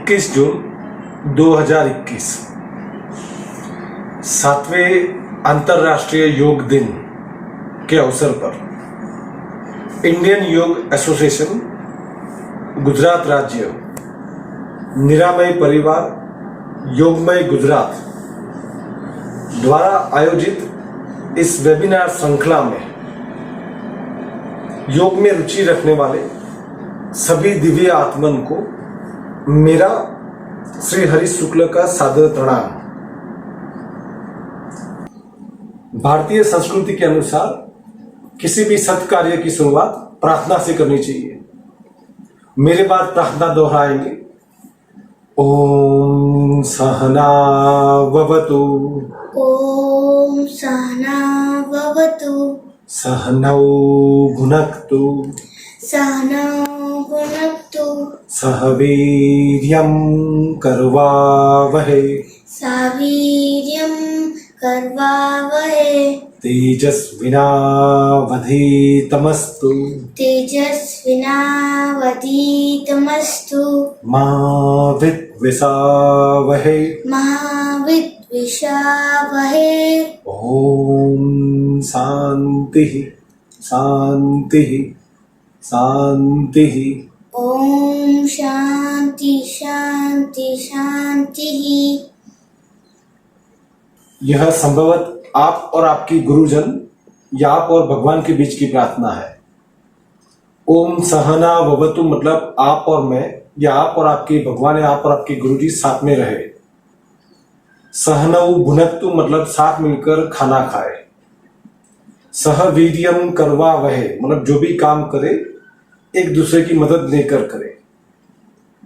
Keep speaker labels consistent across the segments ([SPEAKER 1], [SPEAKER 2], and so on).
[SPEAKER 1] 21 जून 2021 7वें अंतर्राष्ट्रीय योग दिन के अवसर पर इंडियन योग एसोसिएशन गुजरात राज्य, निरामय परिवार, योगमय गुजरात द्वारा आयोजित इस वेबिनार श्रृंखला में योग में रुचि रखने वाले सभी दिव्य आत्मन को मेरा श्री हरि शुक्ल का सादर प्रणाम। भारतीय संस्कृति के अनुसार किसी भी सत्कार्य की शुरुआत प्रार्थना से करनी चाहिए। मेरे बाद प्रार्थना दोहराएंगे। ओम सहना भवतु,
[SPEAKER 2] ओम सहना भवतु,
[SPEAKER 1] सहनौ भुनक्तु,
[SPEAKER 2] सहनौ भुनक्तु,
[SPEAKER 1] सह वीर्यं करवावहै,
[SPEAKER 2] सावीर्यं करवावहै,
[SPEAKER 1] तेजस्विनावधीतमस्तु,
[SPEAKER 2] तेजस्विनावधीतमस्तु,
[SPEAKER 1] मा विद्विषावहै,
[SPEAKER 2] मा विद्विषावहै।
[SPEAKER 1] ओम शांति शांति शांति।
[SPEAKER 2] ओम शांति शांति शांति।
[SPEAKER 1] यह संभवत आप और आपकी गुरुजन या आप और भगवान के बीच की प्रार्थना है। ओम सहना भवतु मतलब आप और मैं, या आप और आपके भगवान या आप और आपके गुरुजी साथ में रहे। सहनौ भुनक्तु मतलब साथ मिलकर खाना खाए। सह वीर्यम करवावहै मतलब जो भी काम करे एक दूसरे की मदद लेकर करे।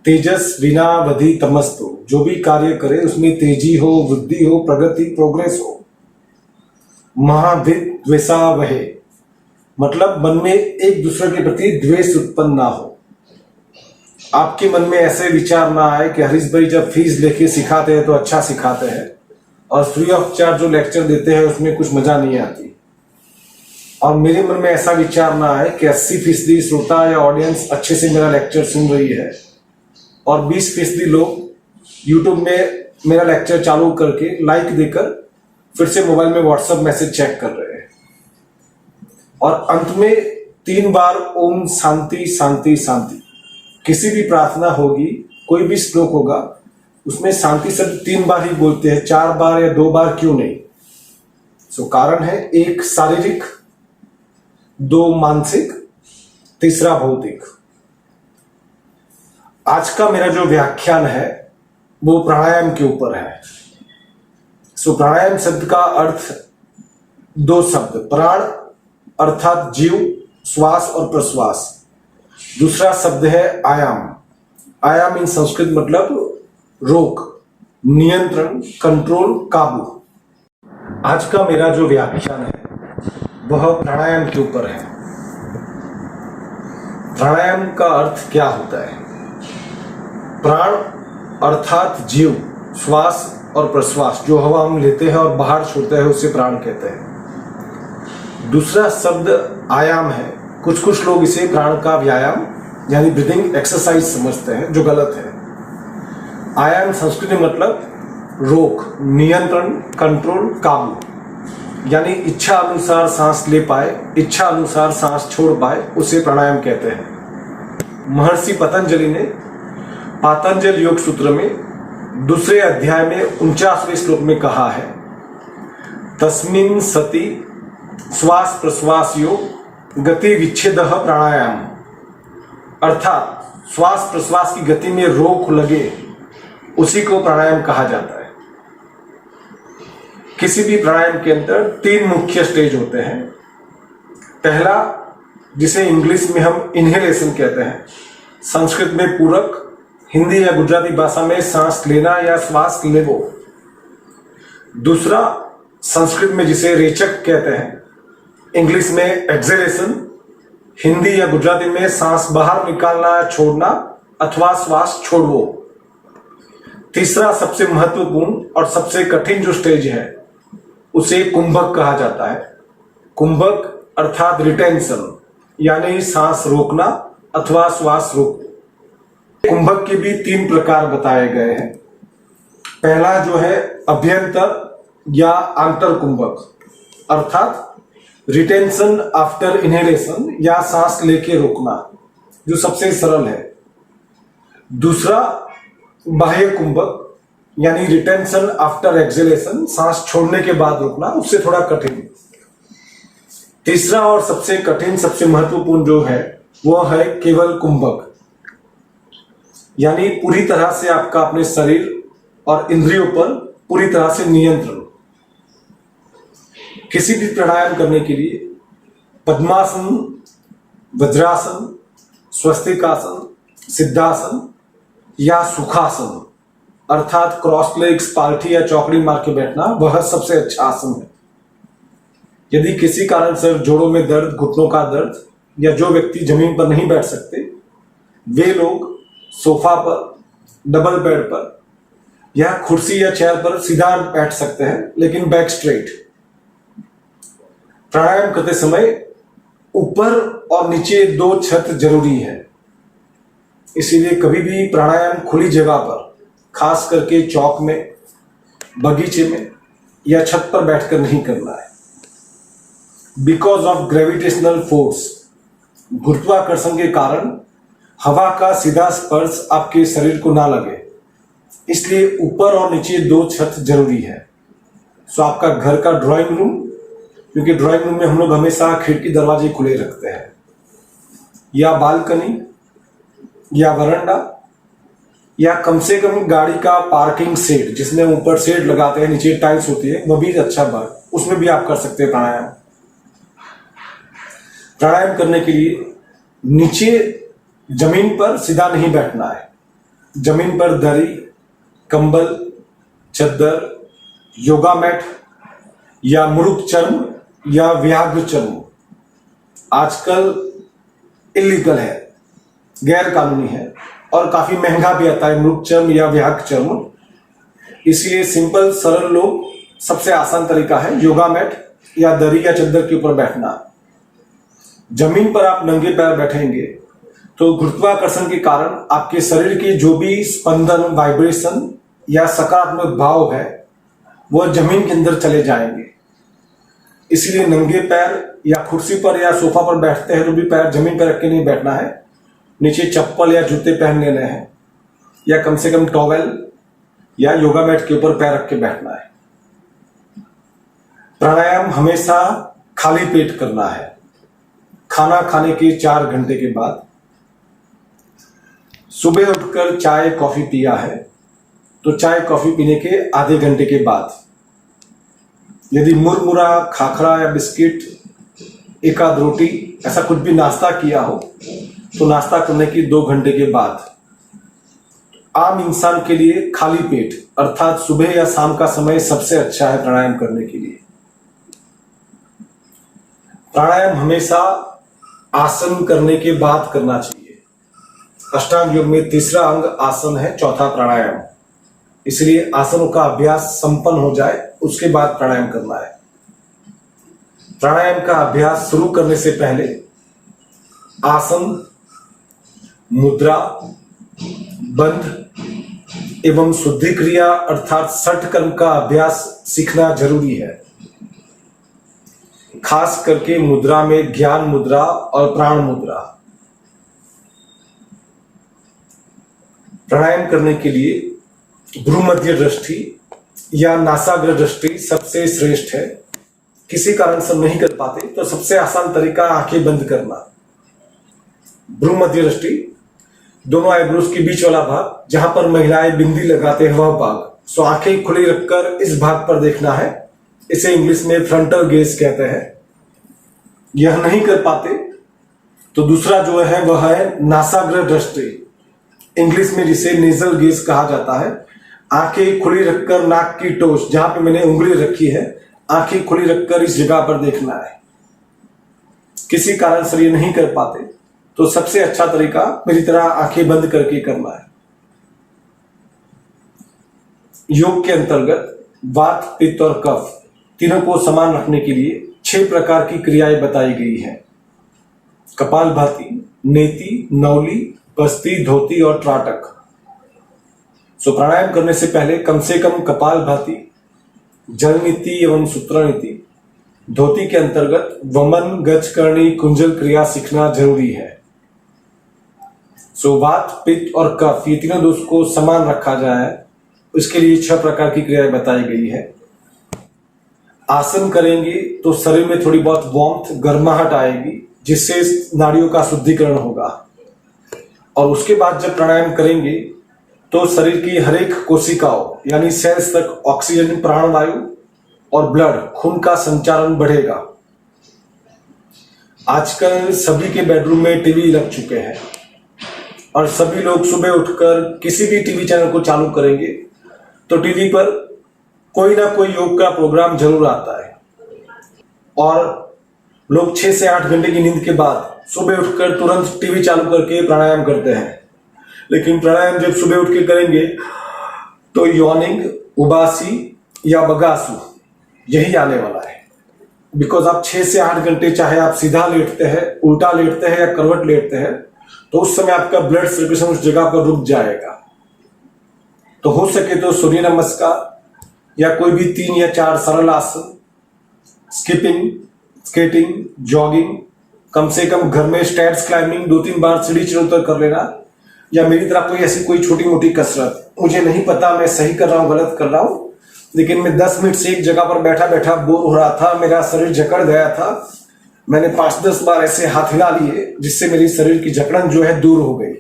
[SPEAKER 1] तेजस्विनावधीतमस्तु जो भी कार्य करे उसमें तेजी हो, वृद्धि हो, प्रगति, प्रोग्रेस हो। महाविद्वेषावहै मतलब मन में एक दूसरे के प्रति द्वेष उत्पन्न ना हो। आपके मन में ऐसे विचार ना आए कि हरीश भाई जब फीस लेके सिखाते हैं तो अच्छा सिखाते हैं और फ्री ऑफ चार्ज जो लेक्चर देते हैं उसमें कुछ मजा नहीं आती। और मेरे मन में ऐसा विचार ना आए कि 80% श्रोता या ऑडियंस अच्छे से मेरा लेक्चर सुन रही है और 20% लोग यूट्यूब में मेरा लेक्चर चालू करके लाइक देकर फिर से मोबाइल में व्हाट्सएप मैसेज चेक कर रहे हैं। और अंत में 3 बार ओम शांति शांति शांति। किसी भी प्रार्थना होगी, कोई भी श्लोक होगा, उसमें शांति शब्द 3 बार ही बोलते हैं, 4 बार या 2 बार क्यों नहीं। सो कारण है 1 शारीरिक, 2 मानसिक, 3 भौतिक। आज का मेरा जो व्याख्यान है वो प्राणायाम के ऊपर है। सो प्राणायाम शब्द का अर्थ 2 शब्द, प्राण अर्थात जीव, श्वास और प्रश्वास। दूसरा शब्द है आयाम। आयाम इन संस्कृत मतलब रोक, नियंत्रण, कंट्रोल, काबू। आज का मेरा जो व्याख्यान है वह प्राणायाम के ऊपर है। प्राणायाम का अर्थ क्या होता है? प्राण अर्थात जीव, श्वास और प्रश्वास, जो हवा हम लेते हैं और बाहर छोड़ते हैं उसे प्राण कहते हैं। दूसरा शब्द आयाम है। कुछ कुछ लोग इसे प्राण का व्यायाम यानी ब्रीदिंग एक्सरसाइज समझते हैं, जो गलत है। आयाम संस्कृत में मतलब रोक, नियंत्रण, कंट्रोल, काबू, यानी इच्छा अनुसार सांस ले पाए, इच्छा अनुसार सांस छोड़ पाए, उसे प्राणायाम कहते हैं। महर्षि पतंजलि ने पातंजल योग सूत्र में 2 अध्याय में 49वें श्लोक में कहा है, तस्मिन् सति श्वास प्रश्वासयोः गति विच्छेदः प्राणायाम। अर्थात श्वास प्रश्वास की गति में रोक लगे उसी को प्राणायाम कहा जाता है। किसी भी प्राणायाम के अंदर 3 मुख्य स्टेज होते हैं। पहला, जिसे इंग्लिश में हम इनहेलेशन कहते हैं, संस्कृत में पूरक, हिंदी या गुजराती भाषा में सांस लेना या श्वास लेवो। दूसरा, संस्कृत में जिसे रेचक कहते हैं, इंग्लिश में एक्सहेलेशन, हिंदी या गुजराती में सांस बाहर निकालना या छोड़ना अथवा श्वास छोड़वो। तीसरा, सबसे महत्वपूर्ण और सबसे कठिन जो स्टेज है उसे कुंभक कहा जाता है। कुंभक अर्थात रिटेंशन, यानी सांस रोकना अथवा श्वास रोक। कुंभक के भी 3 प्रकार बताए गए हैं। पहला जो है अभ्यंतर या आंतर कुंभक अर्थात रिटेंशन आफ्टर इनहेलेशन या सांस लेके रोकना, जो सबसे सरल है। दूसरा बाह्य कुंभक यानी रिटेंशन आफ्टर एक्सहेलेशन, सांस छोड़ने के बाद रोकना, उससे थोड़ा कठिन। तीसरा और सबसे कठिन, सबसे महत्वपूर्ण जो है वो है केवल कुंभक, यानी पूरी तरह से आपका अपने शरीर और इंद्रियों पर पूरी तरह से नियंत्रण। किसी भी प्राणायाम करने के लिए पद्मासन, वज्रासन, स्वस्तिकासन, सिद्धासन या सुखासन अर्थात क्रॉस लेग्स, पालथी या चौकड़ी मार के बैठना, वह सबसे अच्छा आसन है। यदि किसी कारण से जोड़ों में दर्द, घुटनों का दर्द या जो व्यक्ति जमीन पर नहीं बैठ सकते, वे लोग सोफा पर, डबल बेड पर या कुर्सी या चेयर पर सीधा बैठ सकते हैं, लेकिन बैक स्ट्रेट। प्राणायाम करते समय ऊपर और नीचे 2 छत जरूरी है, इसीलिए कभी भी प्राणायाम खुली जगह पर, खास करके चौक में, बगीचे में या छत पर बैठकर नहीं करना है। बिकॉज ऑफ ग्रेविटेशनल फोर्स, गुरुत्वाकर्षण के कारण हवा का सीधा स्पर्श आपके शरीर को ना लगे, इसलिए ऊपर और नीचे 2 छत जरूरी है। सो आपका घर का ड्राइंग रूम, क्योंकि ड्राइंग रूम में हम लोग हमेशा खिड़की दरवाजे खुले रखते हैं, या बालकनी या वरांडा, या कम से कम गाड़ी का पार्किंग शेड, जिसमें ऊपर शेड लगाते हैं, नीचे टाइल्स होती है, वह भी अच्छा बात, उसमें भी आप कर सकते हैं प्राणायाम। प्राणायाम करने के लिए नीचे जमीन पर सीधा नहीं बैठना है। जमीन पर दरी, कंबल, चद्दर, योगा मैट या मृग चर्म या व्याघ्र चर्म आजकल इलीगल है, गैर कानूनी है और काफी महंगा भी आता है मृग चर्म या व्याघ्र चर्म। इसलिए सिंपल सरल लोग सबसे आसान तरीका है योगा मैट या दरी या चद्दर के ऊपर बैठना। जमीन पर आप नंगे पैर बैठेंगे तो गुरुत्वाकर्षण के कारण आपके शरीर की जो भी स्पंदन, वाइब्रेशन या सकारात्मक भाव है वह जमीन के अंदर चले जाएंगे। इसलिए नंगे पैर या कुर्सी पर या सोफा पर बैठते हैं तो भी पैर जमीन पर रख के नहीं बैठना है, नीचे चप्पल या जूते पहन लेने हैं, या कम से कम टॉवेल या योगा मैट के ऊपर पैर रख के बैठना है। प्राणायाम हमेशा खाली पेट करना है। खाना खाने के 4 घंटे के बाद, सुबह उठकर चाय कॉफी पिया है तो चाय कॉफी पीने के आधे घंटे के बाद, यदि मुरमुरा, खाखरा या बिस्किट, एक आध रोटी ऐसा कुछ भी नाश्ता किया हो तो नाश्ता करने के 2 घंटे के बाद। आम इंसान के लिए खाली पेट अर्थात सुबह या शाम का समय सबसे अच्छा है प्राणायाम करने के लिए। प्राणायाम हमेशा आसन करने के बाद करना चाहिए। अष्टांग योग में तीसरा अंग आसन है, चौथा प्राणायाम, इसलिए आसनों का अभ्यास संपन्न हो जाए उसके बाद प्राणायाम करना है। प्राणायाम का अभ्यास शुरू करने से पहले आसन, मुद्रा, बंध एवं शुद्धि क्रिया अर्थात षट कर्म का अभ्यास सीखना जरूरी है। खास करके मुद्रा में ज्ञान मुद्रा और प्राण मुद्रा। प्राणायाम करने के लिए भ्रूमध्य दृष्टि या नासाग्र दृष्टि सबसे श्रेष्ठ है। किसी कारण से नहीं कर पाते तो सबसे आसान तरीका आंखें बंद करना। भ्रूमध्य दृष्टि, दोनों आईब्रोज के बीच वाला भाग जहां पर महिलाएं बिंदी लगाते हैं वह भाग। सो आंखें खुली रखकर इस भाग पर देखना है, इसे इंग्लिश में फ्रंटल गेज कहते हैं। यह नहीं कर पाते तो दूसरा जो है वह है नासाग्र दृष्टि, इंग्लिश में जिसे नेजल गेज कहा जाता है। आंखें खुली रखकर नाक की टोच जहां पे मैंने उंगली रखी है, आंखें खुली रखकर इस जगह पर देखना है। किसी कारण से ये नहीं कर पाते तो सबसे अच्छा तरीका मेरी तरह आंखें बंद करके करना है। योग के अंतर्गत वात, पित्त और कफ तीनों को समान रखने के लिए 6 प्रकार की क्रियाएं बताई गई हैं। कपालभाति, नेति, नौली, बस्ती, धोती और त्राटक। सो प्राणायाम करने से पहले कम से कम कपालभाति, जल नीति एवं सूत्र नीति, धोती के अंतर्गत वमन, गज करणी, कुंजल क्रिया सीखना जरूरी है। सो वात, पित्त और कफ ये तीनों दोष को समान रखा जाए, इसके लिए 6 प्रकार की क्रियाएं बताई गई है। आसन करेंगे तो शरीर में थोड़ी बहुत वार्मथ, गर्माहट आएगी, जिससे नाड़ियों का शुद्धिकरण होगा। और उसके बाद जब प्राणायाम करेंगे तो शरीर की हर एक कोशिकाओं यानी सेल्स तक ऑक्सीजन, प्राणवायु और ब्लड, खून का संचारण बढ़ेगा। आजकल सभी के बेडरूम में टीवी लग चुके हैं और सभी लोग सुबह उठकर किसी भी टीवी चैनल को चालू करेंगे तो टीवी पर कोई ना कोई योग का प्रोग्राम जरूर आता है। और लोग 6 से 8 घंटे की नींद के बाद सुबह उठकर तुरंत टीवी चालू करके प्राणायाम करते हैं। लेकिन प्राणायाम जब सुबह उठ के करेंगे तो यॉर्निंग, उबासी या बगासु यही आने वाला है। बिकॉज आप 6 से 8 घंटे चाहे आप सीधा लेटते हैं, उल्टा लेटते हैं या करवट लेटते हैं, तो उस समय आपका ब्लड सर्कुलेशन उस जगह पर रुक जाएगा। तो हो सके तो सूर्य नमस्कार या कोई भी 3 या 4 सरल आसन, स्किपिंग, स्केटिंग, जॉगिंग, कम से कम घर में स्टेयर्स क्लाइंबिंग 2-3 बार सीढ़ी चढ़ उतर कर लेना, या मेरी तरह कोई ऐसी कोई छोटी मोटी कसरत। मुझे नहीं पता मैं सही कर रहा हूं गलत कर रहा हूं, लेकिन मैं 10 मिनट से एक जगह पर बैठा बैठा बोर हो रहा था, मेरा शरीर जकड़ गया था। मैंने 5-10 बार ऐसे हाथ हिला लिए जिससे मेरी शरीर की जकड़न जो है दूर हो गई।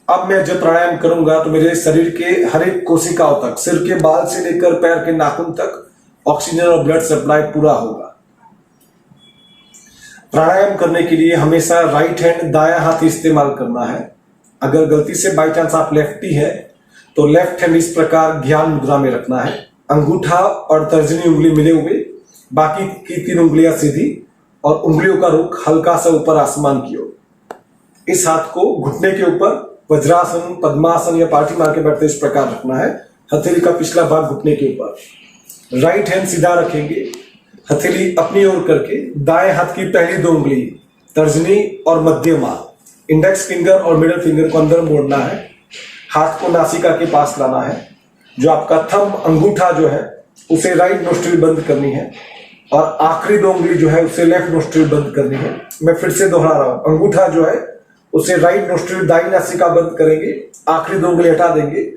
[SPEAKER 1] अब मैं जब प्राणायाम करूंगा तो मेरे शरीर के हर एक कोशिकाओं तक, सिर के बाल से लेकर पैर के नाखून तक ऑक्सीजन और ब्लड सप्लाई पूरा होगा। प्राणायाम करने के लिए हमेशा राइट हैंड, दायां हाथ इस्तेमाल करना है। अगर गलती से बाई चांस आप लेफ्टी है तो लेफ्ट हैंड इस प्रकार ज्ञान मुद्रा में रखना है, अंगूठा और तर्जनी उंगली मिले हुए, बाकी की 3 उंगलियां सीधी और उंगलियों का रुख हल्का सा ऊपर आसमान की ओर। इस हाथ को घुटने के ऊपर वज्रासन, पद्मासन या पार्टी मार के बैठते इस प्रकार रखना है। हथेली का पिछला भाग घुटने के ऊपर। राइट हैंड सीधा रखेंगे, हथेली अपनी ओर करके दाएं हाथ की पहली 2 उंगली तर्जनी और मध्यमा, इंडेक्स फिंगर और मिडिल फिंगर को अंदर मोड़ना है। हाथ को नासिका के पास लाना है। जो आपका थंब अंगूठा जो है उसे राइट नोस्ट्रिल बंद करनी है और आखिरी 2 उंगली जो है उसे लेफ्ट नोस्ट्रिल बंद करनी है। मैं फिर से दोहरा रहा हूं, अंगूठा जो है उसे राइट नोस्ट्रिल दाई नासिका बंद करेंगे, आखिरी 2 उंगली हटा देंगे,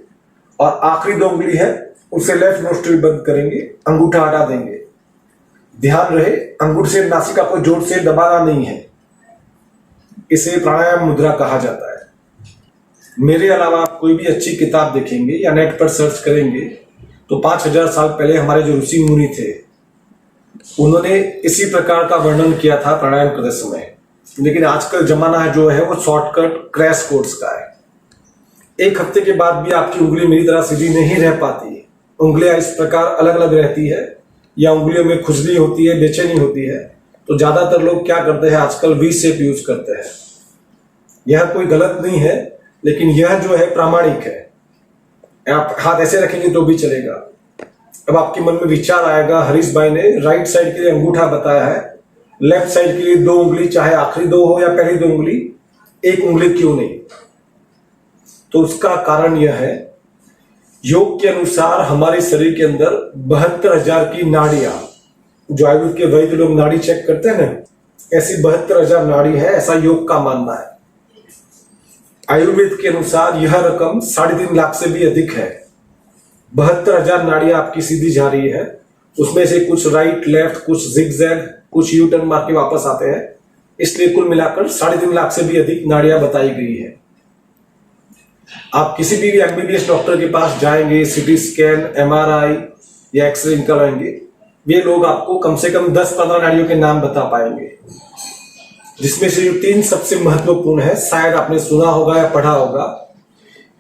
[SPEAKER 1] और आखिरी 2 उंगली है उसे लेफ्ट नोस्ट्रिल बंद करेंगे, अंगूठा हटा देंगे। ध्यान रहे अंगूठे से नासिका को जोर से दबाना नहीं है। इसे प्राणायाम मुद्रा कहा जाता है। मेरे अलावा आप कोई भी अच्छी किताब देखेंगे या नेट पर सर्च करेंगे तो 5000 साल पहले हमारे जो ऋषि मुनि थे उन्होंने इसी प्रकार का वर्णन किया था प्राणायाम करते समय। लेकिन आजकल जमाना है जो है वो शॉर्टकट क्रैश कोर्स का है। 1 हफ्ते के बाद भी आपकी उंगली मेरी तरह सीधी नहीं रह पाती, उंगलियां इस प्रकार अलग अलग रहती है या उंगलियों में खुजली होती है, बेचैनी होती है, तो ज्यादातर लोग क्या करते हैं आजकल वी शेप यूज करते हैं। यह कोई गलत नहीं है, लेकिन यह जो है प्रामाणिक है। आप हाथ ऐसे रखेंगे तो भी चलेगा। अब आपके मन में विचार आएगा, हरीश भाई ने राइट साइड के लिए अंगूठा बताया है, लेफ्ट साइड के लिए 2 उंगली, चाहे आखिरी 2 हो या पहली 2 उंगली, 1 उंगली क्यों नहीं? तो उसका कारण यह है, योग के अनुसार हमारे शरीर के अंदर 72,000 की नाड़ियां, जो आयुर्वेद के वैद्य लोग नाड़ी चेक करते हैं ना, ऐसी 72,000 नाड़ी है, ऐसा योग का मानना है। आयुर्वेद के अनुसार यह रकम 3.5 लाख से भी अधिक है। 72,000 नाड़ियां आपकी सीधी जा रही है, उसमें से कुछ राइट लेफ्ट, कुछ जिगजैग, कुछ यू टर्न मार के वापस आते हैं, इसलिए कुल मिलाकर 3.5 लाख से भी अधिक नाड़ियां बताई गई है। आप किसी भी एमबीबीएस डॉक्टर के पास जाएंगे, सीटी स्कैन, एमआरआई या एक्सरे कराएंगे, वे लोग आपको कम से कम 10-15 नाड़ियों के नाम बता पाएंगे, जिसमें से जो 3 सबसे महत्वपूर्ण है, शायद आपने सुना होगा या पढ़ा होगा।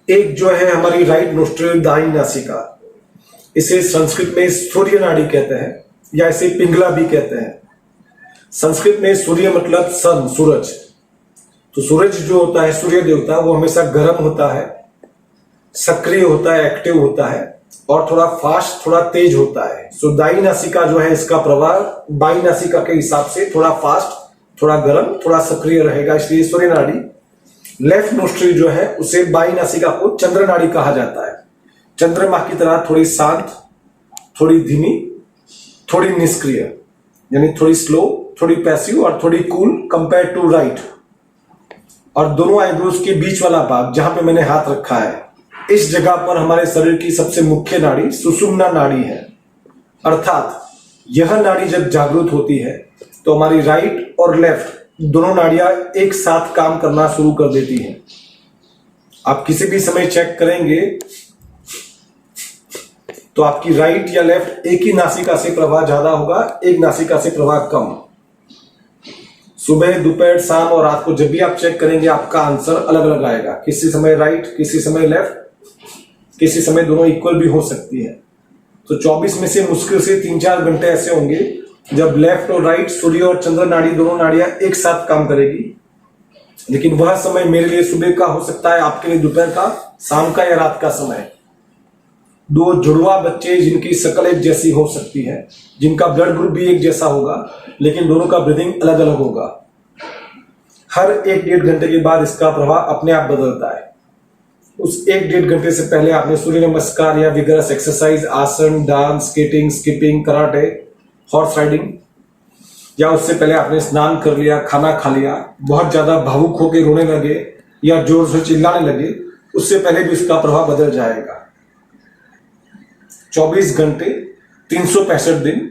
[SPEAKER 1] एक जो है हमारी राइट नोस्ट्रिल दाई नासिका, इसे संस्कृत में सूर्य नाड़ी कहते हैं या इसे पिंगला भी कहते हैं। संस्कृत में सूर्य मतलब सन, सूरज। तो सूरज जो होता है, सूर्य देवता, वो हमेशा गर्म होता है, सक्रिय होता है, एक्टिव होता है और थोड़ा फास्ट, थोड़ा तेज होता है। सो दाई नासिका जो है इसका प्रवाह बाई नासिका के हिसाब से थोड़ा फास्ट, थोड़ा गर्म, थोड़ा सक्रिय रहेगा, इसलिए सूर्य नाड़ी। लेफ्ट नोस्ट्रिल जो है उसे बाई नासिका को चंद्र नाड़ी कहा जाता है। चंद्रमा की तरह थोड़ी शांत, थोड़ी धीमी, थोड़ी निष्क्रिय, यानी थोड़ी स्लो, थोड़ी पैसिव और थोड़ी कूल कंपेयर टू राइट। और दोनों आईब्रोज के बीच वाला भाग जहां पे मैंने हाथ रखा है, इस जगह पर हमारे शरीर की सबसे मुख्य नाड़ी सुषुम्ना नाड़ी है। अर्थात यह नाड़ी जब जागृत होती है तो हमारी राइट और लेफ्ट दोनों नाड़ियां एक साथ काम करना शुरू कर देती हैं। आप किसी भी समय चेक करेंगे तो आपकी राइट या लेफ्ट एक ही नासिका से प्रवाह ज्यादा होगा, एक नासिका से प्रवाह कम। सुबह, दोपहर, शाम और रात को जब भी आप चेक करेंगे आपका आंसर अलग अलग आएगा। किसी समय राइट, किसी समय लेफ्ट, किसी समय दोनों इक्वल भी हो सकती है। तो 24 में से मुश्किल से 3-4 घंटे ऐसे होंगे जब लेफ्ट और राइट, सूर्य और चंद्र नाड़ी दोनों नाड़ियां एक साथ काम करेगी। लेकिन वह समय मेरे लिए सुबह का हो सकता है, आपके लिए दोपहर का, शाम का या रात का समय। दो जुड़वा बच्चे जिनकी शक्ल एक जैसी हो सकती है, जिनका ब्लड ग्रुप भी एक जैसा होगा, लेकिन दोनों का ब्रीदिंग अलग अलग होगा। हर 1-1.5 घंटे के बाद इसका प्रभाव अपने आप बदलता है। उस 1-1.5 घंटे से पहले आपने सूर्य नमस्कार या विगरस एक्सरसाइज, आसन, dance, skating, skipping, karate, horse riding, या उससे पहले आपने स्नान कर लिया, खाना खा लिया, बहुत ज्यादा भावुक होकर रोने लगे या जोर से चिल्लाने लगे, उससे पहले भी इसका प्रभाव बदल जाएगा। 24 घंटे 365 दिन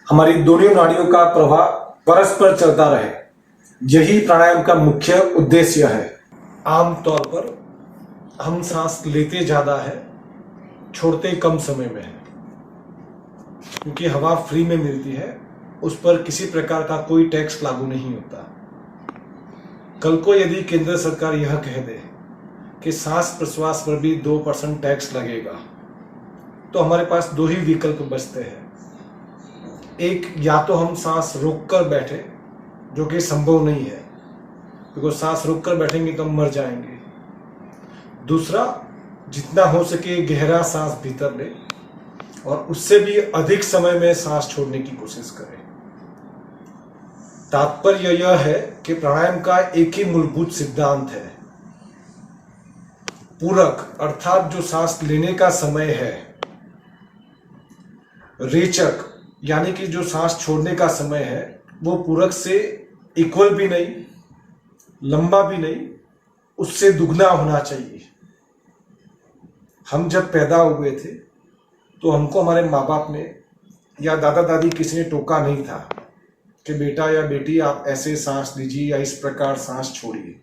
[SPEAKER 1] हमारी दोनों नाड़ियों का प्रभाव परस्पर चलता रहे, यही प्राणायाम का मुख्य उद्देश्य है। आमतौर पर हम सांस लेते ज्यादा है, छोड़ते कम समय में है, क्योंकि हवा फ्री में मिलती है, उस पर किसी प्रकार का कोई टैक्स लागू नहीं होता। कल को यदि केंद्र सरकार यह कह दे कि सांस प्रश्वास पर भी 2% टैक्स लगेगा, तो हमारे पास 2 ही विकल्प बचते हैं। एक, या तो हम सांस रोककर बैठे, जो कि संभव नहीं है, क्योंकि सांस रोककर बैठेंगे तो हम मर जाएंगे। दूसरा, जितना हो सके गहरा सांस भीतर ले और उससे भी अधिक समय में सांस छोड़ने की कोशिश करें। तात्पर्य यह है कि प्राणायाम का एक ही मूलभूत सिद्धांत है, पूरक, अर्थात जो सांस लेने का समय है, रेचक यानी कि जो सांस छोड़ने का समय है, वो पूरक से इक्वल भी नहीं, लंबा भी नहीं, उससे दुगना होना चाहिए। हम जब पैदा हुए थे तो हमको हमारे माँ बाप ने या दादा दादी किसी ने टोका नहीं था कि बेटा या बेटी आप ऐसे सांस लीजिए या इस प्रकार सांस छोड़िए।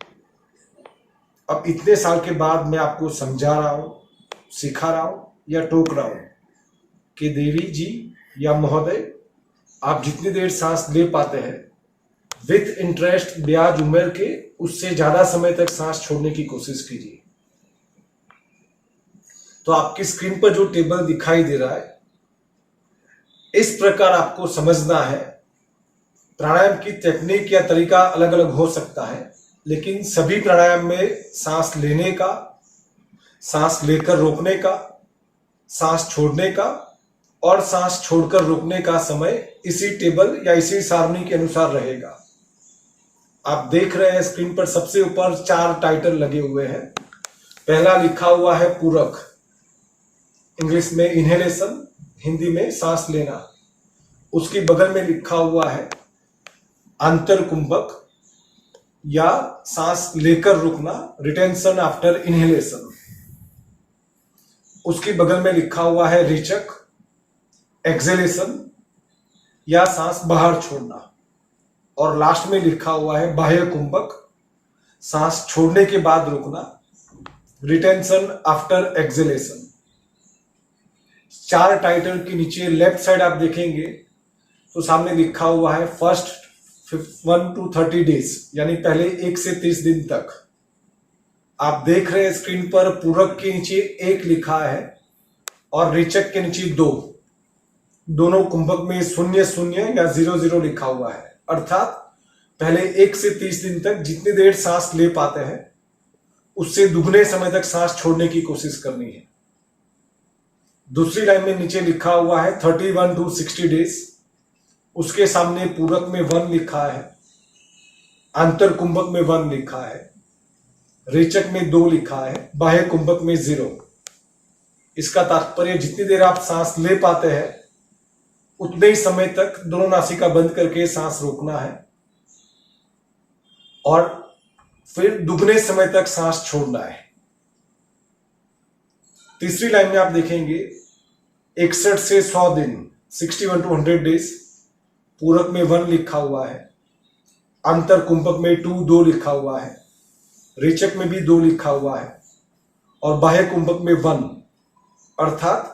[SPEAKER 1] अब इतने साल के बाद मैं आपको समझा रहा हूं, सिखा रहा हूं या टोक रहा हूं कि देवी जी या महोदय, आप जितनी देर सांस ले पाते हैं विथ इंटरेस्ट ब्याज उम्र के, उससे ज्यादा समय तक सांस छोड़ने की कोशिश कीजिए। तो आपकी स्क्रीन पर जो टेबल दिखाई दे रहा है, इस प्रकार आपको समझना है। प्राणायाम की टेक्निक या तरीका अलग अलग हो सकता है, लेकिन सभी प्राणायाम में सांस लेने का, सांस लेकर रोकने का, सांस छोड़ने का और सांस छोड़कर रोकने का समय इसी टेबल या इसी सारणी के अनुसार रहेगा। आप देख रहे हैं स्क्रीन पर सबसे ऊपर 4 टाइटल लगे हुए हैं। पहला लिखा हुआ है पूरक, इंग्लिश में इनहेलेशन, हिंदी में सांस लेना। उसके बगल में लिखा हुआ है अंतर कुंभक या सांस लेकर रुकना, रिटेंशन आफ्टर इनहेलेशन। उसके बगल में लिखा हुआ है रेचक, एक्सेलेशन या सांस बाहर छोड़ना। और लास्ट में लिखा हुआ है बाह्य कुंभक, सांस छोड़ने के बाद रुकना, रिटेंशन आफ्टर एक्सेलेशन। 4 टाइटल के नीचे लेफ्ट साइड आप देखेंगे तो सामने लिखा हुआ है फर्स्ट 1 to 30 डेज, यानी पहले 1 से 30 दिन तक। आप देख रहे हैं स्क्रीन पर पूरक के नीचे 1 लिखा है और रेचक के नीचे 2, दोनों कुंभक में 0-0 या 0-0 लिखा हुआ है। अर्थात पहले 1 से 30 दिन तक जितनी देर सांस ले पाते हैं उससे दुगने समय तक सांस छोड़ने की कोशिश करनी है। दूसरी लाइन में नीचे लिखा हुआ है 31 to 60 डेज, उसके सामने पूरक में 1 लिखा है, अंतर कुंभक में 1 लिखा है। रेचक में 2 लिखा है, बाह्य कुंभक में 0। इसका तात्पर्य जितनी देर आप सांस ले पाते हैं उतने ही समय तक दोनों नासिका बंद करके सांस रोकना है और फिर दुगने समय तक सांस छोड़ना है। तीसरी लाइन में आप देखेंगे 61 से 100 दिन 61 to 100 डेज, पूरक में 1 लिखा हुआ है, अंतर कुंभक में 2 लिखा हुआ है, रेचक में भी 2 लिखा हुआ है और बाह्य कुंभक में 1। अर्थात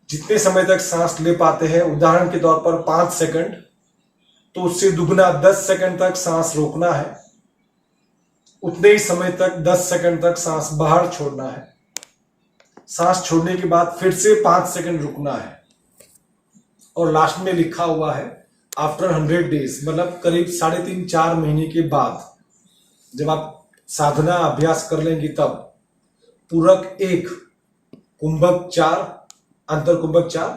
[SPEAKER 1] जितने समय तक सांस ले पाते हैं, उदाहरण के तौर पर 5 सेकंड, तो उससे दुगना 10 सेकंड तक सांस रोकना है, उतने ही समय तक 10 सेकंड तक सांस बाहर छोड़ना है। सांस छोड़ने के बाद फिर से 5 सेकंड रुकना है और लास्ट में लिखा हुआ है आफ्टर 100 डेज, मतलब करीब 3.5-4 महीने के बाद जब आप साधना अभ्यास कर लेंगे तब पूरक 1, कुंभक 4, अंतर कुंभक 4,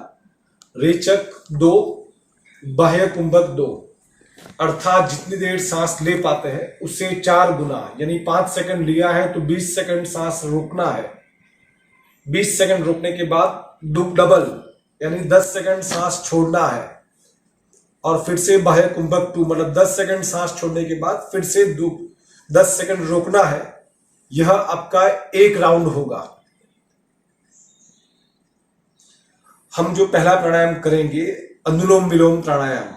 [SPEAKER 1] रेचक 2, बाह्य कुंभक 2, अर्थात जितनी देर सांस ले पाते हैं उससे 4 गुना, यानी 5 सेकंड लिया है तो 20 सेकंड सांस रोकना है। 20 सेकंड रोकने के बाद डबल यानी 10 सेकंड सांस छोड़ना है और फिर से बाह्य कुंभक 2, मतलब 10 सेकंड सांस छोड़ने के बाद फिर से 10 सेकंड रोकना है। यह आपका 1 राउंड होगा। हम जो पहला प्राणायाम करेंगे अनुलोम विलोम प्राणायाम,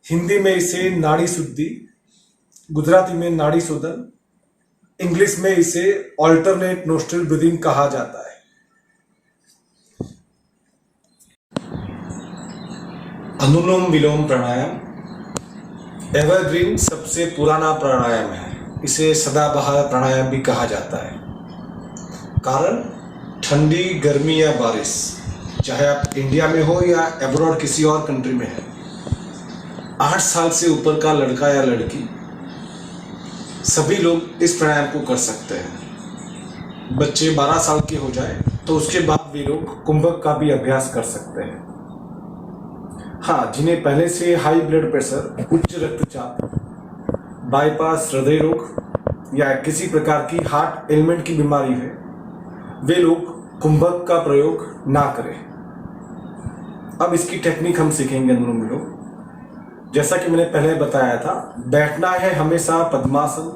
[SPEAKER 1] हिंदी में इसे नाड़ी शुद्धि, गुजराती में नाड़ी शोधन, इंग्लिश में इसे ऑल्टरनेट नोस्ट्रिल ब्रीदिंग कहा जाता है। अनुलोम विलोम प्राणायाम एवरग्रीन सबसे पुराना प्राणायाम है। इसे सदाबहार प्राणायाम भी कहा जाता है। कारण ठंडी, गर्मी या बारिश, चाहे आप इंडिया में हो या अब्रॉड किसी और कंट्री में है, 8 साल से ऊपर का लड़का या लड़की सभी लोग इस प्राणायाम को कर सकते हैं। बच्चे 12 साल के हो जाए तो उसके बाद भी लोग कुंभक का भी अभ्यास कर सकते हैं। हाँ, जिन्हें पहले से हाई ब्लड प्रेशर, उच्च रक्तचाप, बाईपास, हृदय रोग या किसी प्रकार की हार्ट एलिमेंट की बीमारी है, वे लोग कुंभक का प्रयोग ना करें। अब इसकी टेक्निक हम सीखेंगे अनुलोम विलोम। जैसा कि मैंने पहले बताया था, बैठना है हमेशा पद्मासन,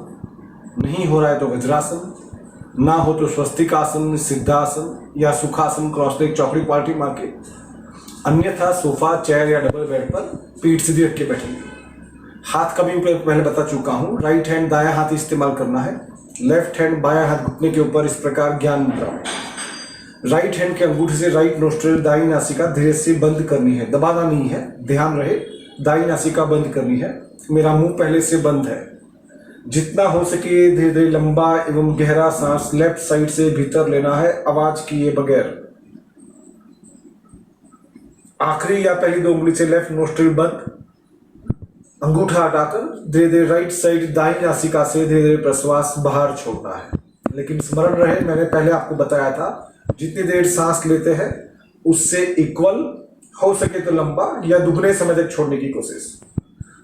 [SPEAKER 1] नहीं हो रहा है तो वज्रासन, ना हो तो स्वस्तिकासन, सिद्धासन या सुखासन, क्रॉस लेग चौकड़ी पार्टी मार के, अन्यथा सोफा, चेयर या डबल बेड पर पीठ सीधी रख के बैठेंगे। हाथ का भी पहले बता चुका हूँ, राइट हैंड दायां हाथ इस्तेमाल करना है, लेफ्ट हैंड बायां हाथ घुटने के ऊपर, इस प्रकार ज्ञान मुद्रा में। राइट हैंड के अंगूठे से राइट नोस्ट्रिल, दाई नासिका धीरे से बंद करनी है, दबाना नहीं है, ध्यान रहे, दाई नासिका बंद करनी है। मेरा मुंह पहले से बंद है। जितना हो सके धीरे धीरे लंबा एवं गहरा सांस लेफ्ट साइड से भीतर लेना है, आवाज किए बगैर। आखिरी या पहली 2 उंगली से लेफ्ट नोस्ट्रिल बंद, अंगूठा हटाकर धीरे धीरे राइट साइड दाई नासिका से धीरे धीरे प्रश्वास बाहर छोड़ना है। लेकिन स्मरण रहे, मैंने पहले आपको बताया था, जितनी देर सांस लेते हैं उससे इक्वल, हो सके तो लंबा या दुगने समय तक छोड़ने की कोशिश।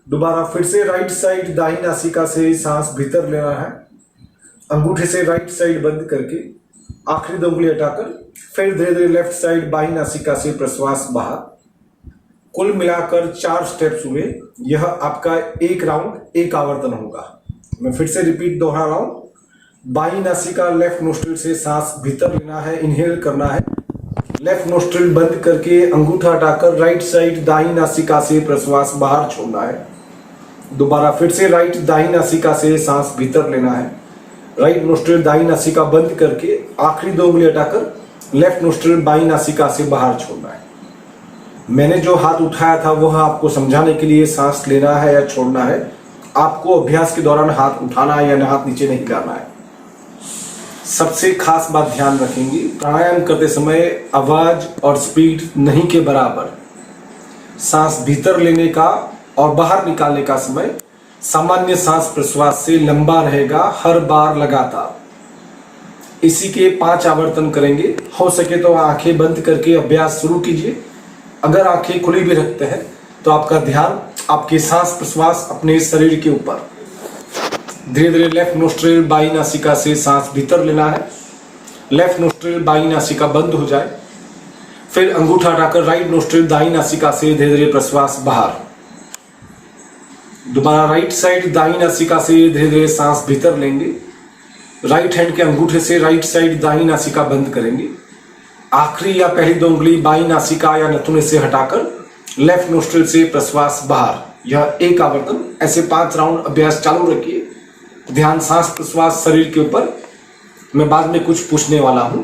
[SPEAKER 1] दोबारा फिर से राइट साइड दाहिनी नासिका से सांस भीतर लेना है, अंगूठे से राइट साइड बंद करके आखिरी 2 उंगली हटाकर फिर धीरे धीरे लेफ्ट साइड बाई नासिका से प्रश्वास बाहर। कुल मिलाकर 4 स्टेप्स हुए। यह आपका 1 राउंड 1 आवर्तन होगा। मैं फिर से रिपीट दोहरा रहा हूं। बाई नासिका लेफ्ट नोस्ट्रिल से सांस भीतर लेना है, इनहेल करना है, लेफ्ट नोस्ट्रिल बंद करके अंगूठा हटाकर राइट साइड दाहिनी नासिका से प्रश्वास बाहर छोड़ना है। दोबारा फिर से राइट दाहिनी नासिका से सांस भीतर लेना है, राइट नोस्ट्रिल दाहिनी नासिका बंद करके आखिरी 2 उंगली हटाकर लेफ्ट नोस्ट्रिल बाई नासिका से बाहर छोड़ना है। मैंने जो हाथ उठाया था वह आपको समझाने के लिए सांस लेना है या छोड़ना है। आपको अभ्यास के दौरान हाथ उठाना है या हाथ नीचे नहीं करना है। सबसे खास बात ध्यान रखेंगे, प्राणायाम करते समय आवाज और स्पीड नहीं के बराबर। सांस भीतर लेने का और बाहर निकालने का समय सामान्य सांस प्रश्वास से लंबा रहेगा, हर बार लगातार। इसी के 5 आवर्तन करेंगे। हो सके तो आंखें बंद करके अभ्यास शुरू कीजिए। अगर आंखें खुली भी रखते हैं तो आपका ध्यान आपके सांस प्रश्वास अपने शरीर के ऊपर। धीरे धीरे लेफ्ट नोस्ट्रिल बाई नासिका से सांस भीतर लेना है, लेफ्ट नोस्ट्रिल बाई नासिका बंद हो जाए, फिर अंगूठा हटाकर राइट नोस्ट्रिल दाई नासिका से धीरे धीरे प्रश्वास बाहर। दोबारा राइट साइड दाई नासिका से धीरे धीरे सांस भीतर लेंगे, राइट हैंड के अंगूठे से राइट साइड दाई नासिका बंद करेंगे, आखिरी या पहली 2 उंगली बाई नासिका या नथुने से हटाकर लेफ्ट नोस्ट्रिल से प्रश्वास बाहर। यह एक आवर्तन, ऐसे 5 राउंड अभ्यास चालू रखिए। ध्यान सांस प्रश्वास शरीर के ऊपर। मैं बाद में कुछ पूछने वाला हूं।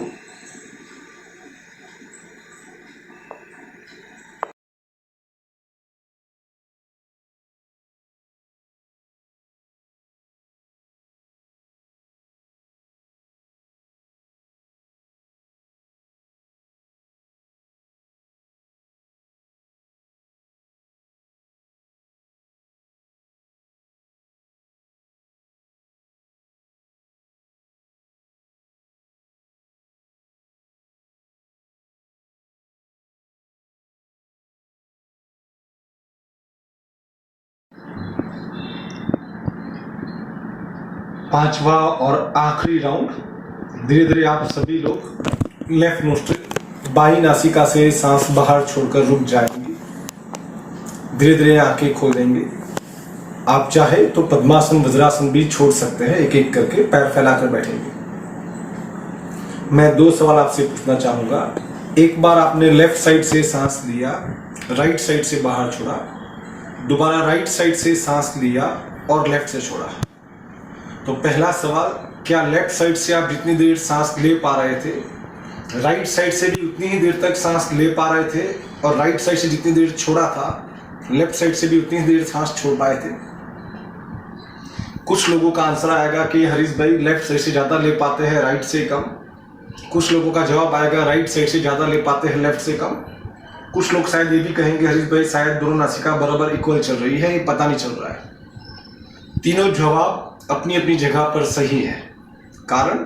[SPEAKER 1] पांचवा और आखिरी राउंड। धीरे धीरे आप सभी लोग लेफ्ट नोस्ट्रिल बाई नासिका से सांस बाहर छोड़कर रुक जाएंगे। धीरे धीरे आंखें खोल देंगे। आप चाहे तो पद्मासन वज्रासन भी छोड़ सकते हैं, एक एक करके पैर फैलाकर बैठेंगे। मैं 2 सवाल आपसे पूछना चाहूंगा। एक बार आपने लेफ्ट साइड से सांस लिया, राइट साइड से बाहर छोड़ा, दोबारा राइट साइड से सांस लिया और लेफ्ट से छोड़ा। तो पहला सवाल, क्या लेफ्ट साइड से आप जितनी देर सांस ले पा रहे थे, राइट साइड से भी उतनी ही देर तक सांस ले पा रहे थे, और राइट साइड से जितनी देर छोड़ा था लेफ्ट साइड से भी उतनी ही देर सांस छोड़ पाए थे? कुछ लोगों का आंसर आएगा कि हरीश भाई लेफ्ट साइड से ज्यादा ले पाते हैं, राइट से कम। कुछ लोगों का जवाब आएगा राइट साइड से ज्यादा ले पाते हैं, लेफ्ट से कम। कुछ लोग शायद ये भी कहेंगे हरीश भाई शायद दोनों नासिका बराबर इक्वल चल रही है, ये पता नहीं चल रहा है। तीनों जवाब अपनी अपनी जगह पर सही है। कारण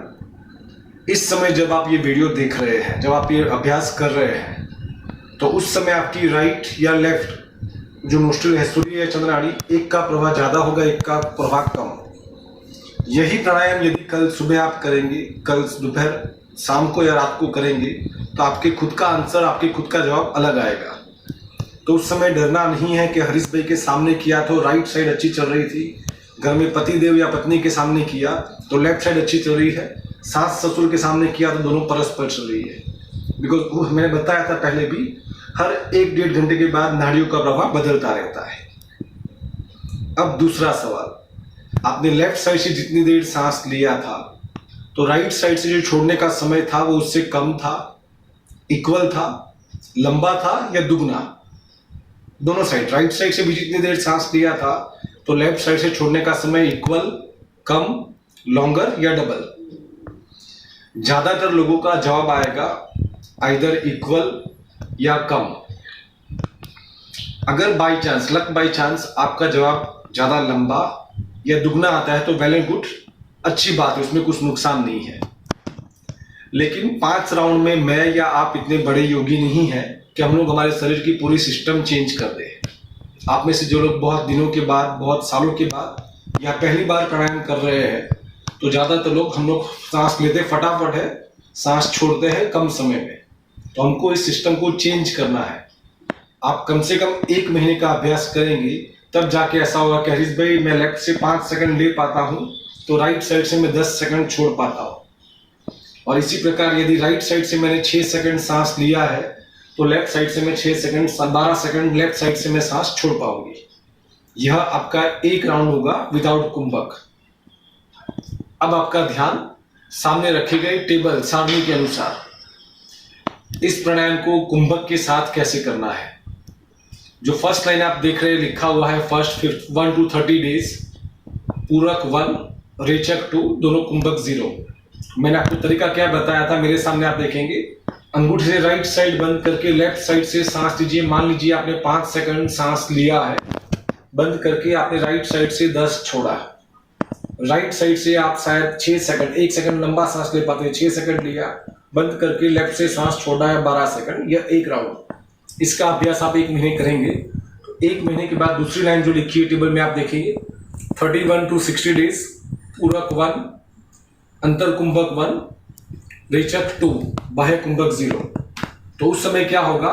[SPEAKER 1] इस समय जब आप ये वीडियो देख रहे हैं, जब आप ये अभ्यास कर रहे हैं, तो उस समय आपकी राइट या लेफ्ट जो नोस्ट्रिल है, सूर्य या चंद्रनाड़ी, एक का प्रवाह ज्यादा होगा, एक का प्रवाह कम। यही प्राणायाम यदि कल सुबह आप करेंगे, कल दोपहर शाम को या रात को करेंगे, तो आपके खुद का आंसर, आपके खुद का जवाब अलग आएगा। तो उस समय डरना नहीं है कि हरीश भाई के सामने किया तो राइट साइड अच्छी चल रही थी, घर में पति देव या पत्नी के सामने किया तो लेफ्ट साइड अच्छी चल रही है, सास ससुर के सामने किया तो दोनों परस्पर चल रही है। बिकॉज मैंने बताया था पहले भी, हर 1-1.5 घंटे के बाद नाड़ियों का प्रभाव बदलता रहता है। अब दूसरा सवाल, आपने लेफ्ट साइड से जितनी देर सांस लिया था, तो राइट साइड से जो छोड़ने का समय था वो उससे कम था, इक्वल था, लंबा था या दुगना? दोनों साइड, राइट साइड से भी जितनी देर सांस लिया था तो लेफ्ट साइड से छोड़ने का समय इक्वल, कम, लॉन्गर या डबल? ज्यादातर लोगों का जवाब आएगा आइदर इक्वल या कम। अगर by chance, luck by chance आपका जवाब ज्यादा लंबा या दुगना आता है तो वेल एंड गुड, अच्छी बात है, उसमें कुछ नुकसान नहीं है। लेकिन 5 राउंड में मैं या आप इतने बड़े योगी नहीं हैं कि हम लोग हमारे शरीर की पूरी सिस्टम चेंज कर दें। आप में से जो लोग बहुत दिनों के बाद, बहुत सालों के बाद या पहली बार प्राणायाम कर रहे हैं, तो ज्यादातर लोग, हम लोग सांस लेते फटाफट है, सांस छोड़ते हैं कम समय में। तो हमको इस सिस्टम को चेंज करना है। आप कम से कम 1 महीने का अभ्यास करेंगे, तब जाके ऐसा होगा कि हरीश भाई मैं लेफ्ट से 5 सेकंड ले पाता हूँ तो राइट साइड से मैं 10 सेकंड छोड़ पाता हूँ। और इसी प्रकार यदि राइट साइड से मैंने 6 सेकंड सांस लिया है तो लेफ्ट साइड से मैं 6 सेकंड, 12 सेकंड लेफ्ट साइड से मैं सांस छोड़ पाऊंगी। यह आपका 1 राउंड होगा विदाउट कुंभक। अब आपका ध्यान सामने रखे गए टेबल सारणी के अनुसार इस प्राणायाम को कुंभक के साथ कैसे करना है। जो फर्स्ट लाइन आप देख रहे हैं, लिखा हुआ है फर्स्ट 1 to 30 डेज, पूरक 1, रेचक 2, दोनों कुंभक 0। मैंने आपको तरीका क्या बताया था, मेरे सामने आप देखेंगे। अंगूठे से राइट साइड बंद करके लेफ्ट साइड से सांस लीजिए। मान लीजिए आपने 5 सेकंड सांस लिया है, बंद करके आपने राइट साइड से 10 छोड़ा। राइट साइड से आप शायद 6 सेकंड, 1 सेकंड लंबा सांस ले पाते हैं, 6 सेकंड लिया, बंद करके लेफ्ट से सांस छोड़ा है 12 सेकंड। यह 1 राउंड। इसका अभ्यास आप 1 महीने करेंगे। तो 1 महीने के बाद दूसरी लाइन जो लिखी है टेबल में आप देखेंगे 31 to 60 डेज, पूरक 1, अंतर कुंभक 1, रेचक 2, बाह्य कुंभक 0। तो उस समय क्या होगा,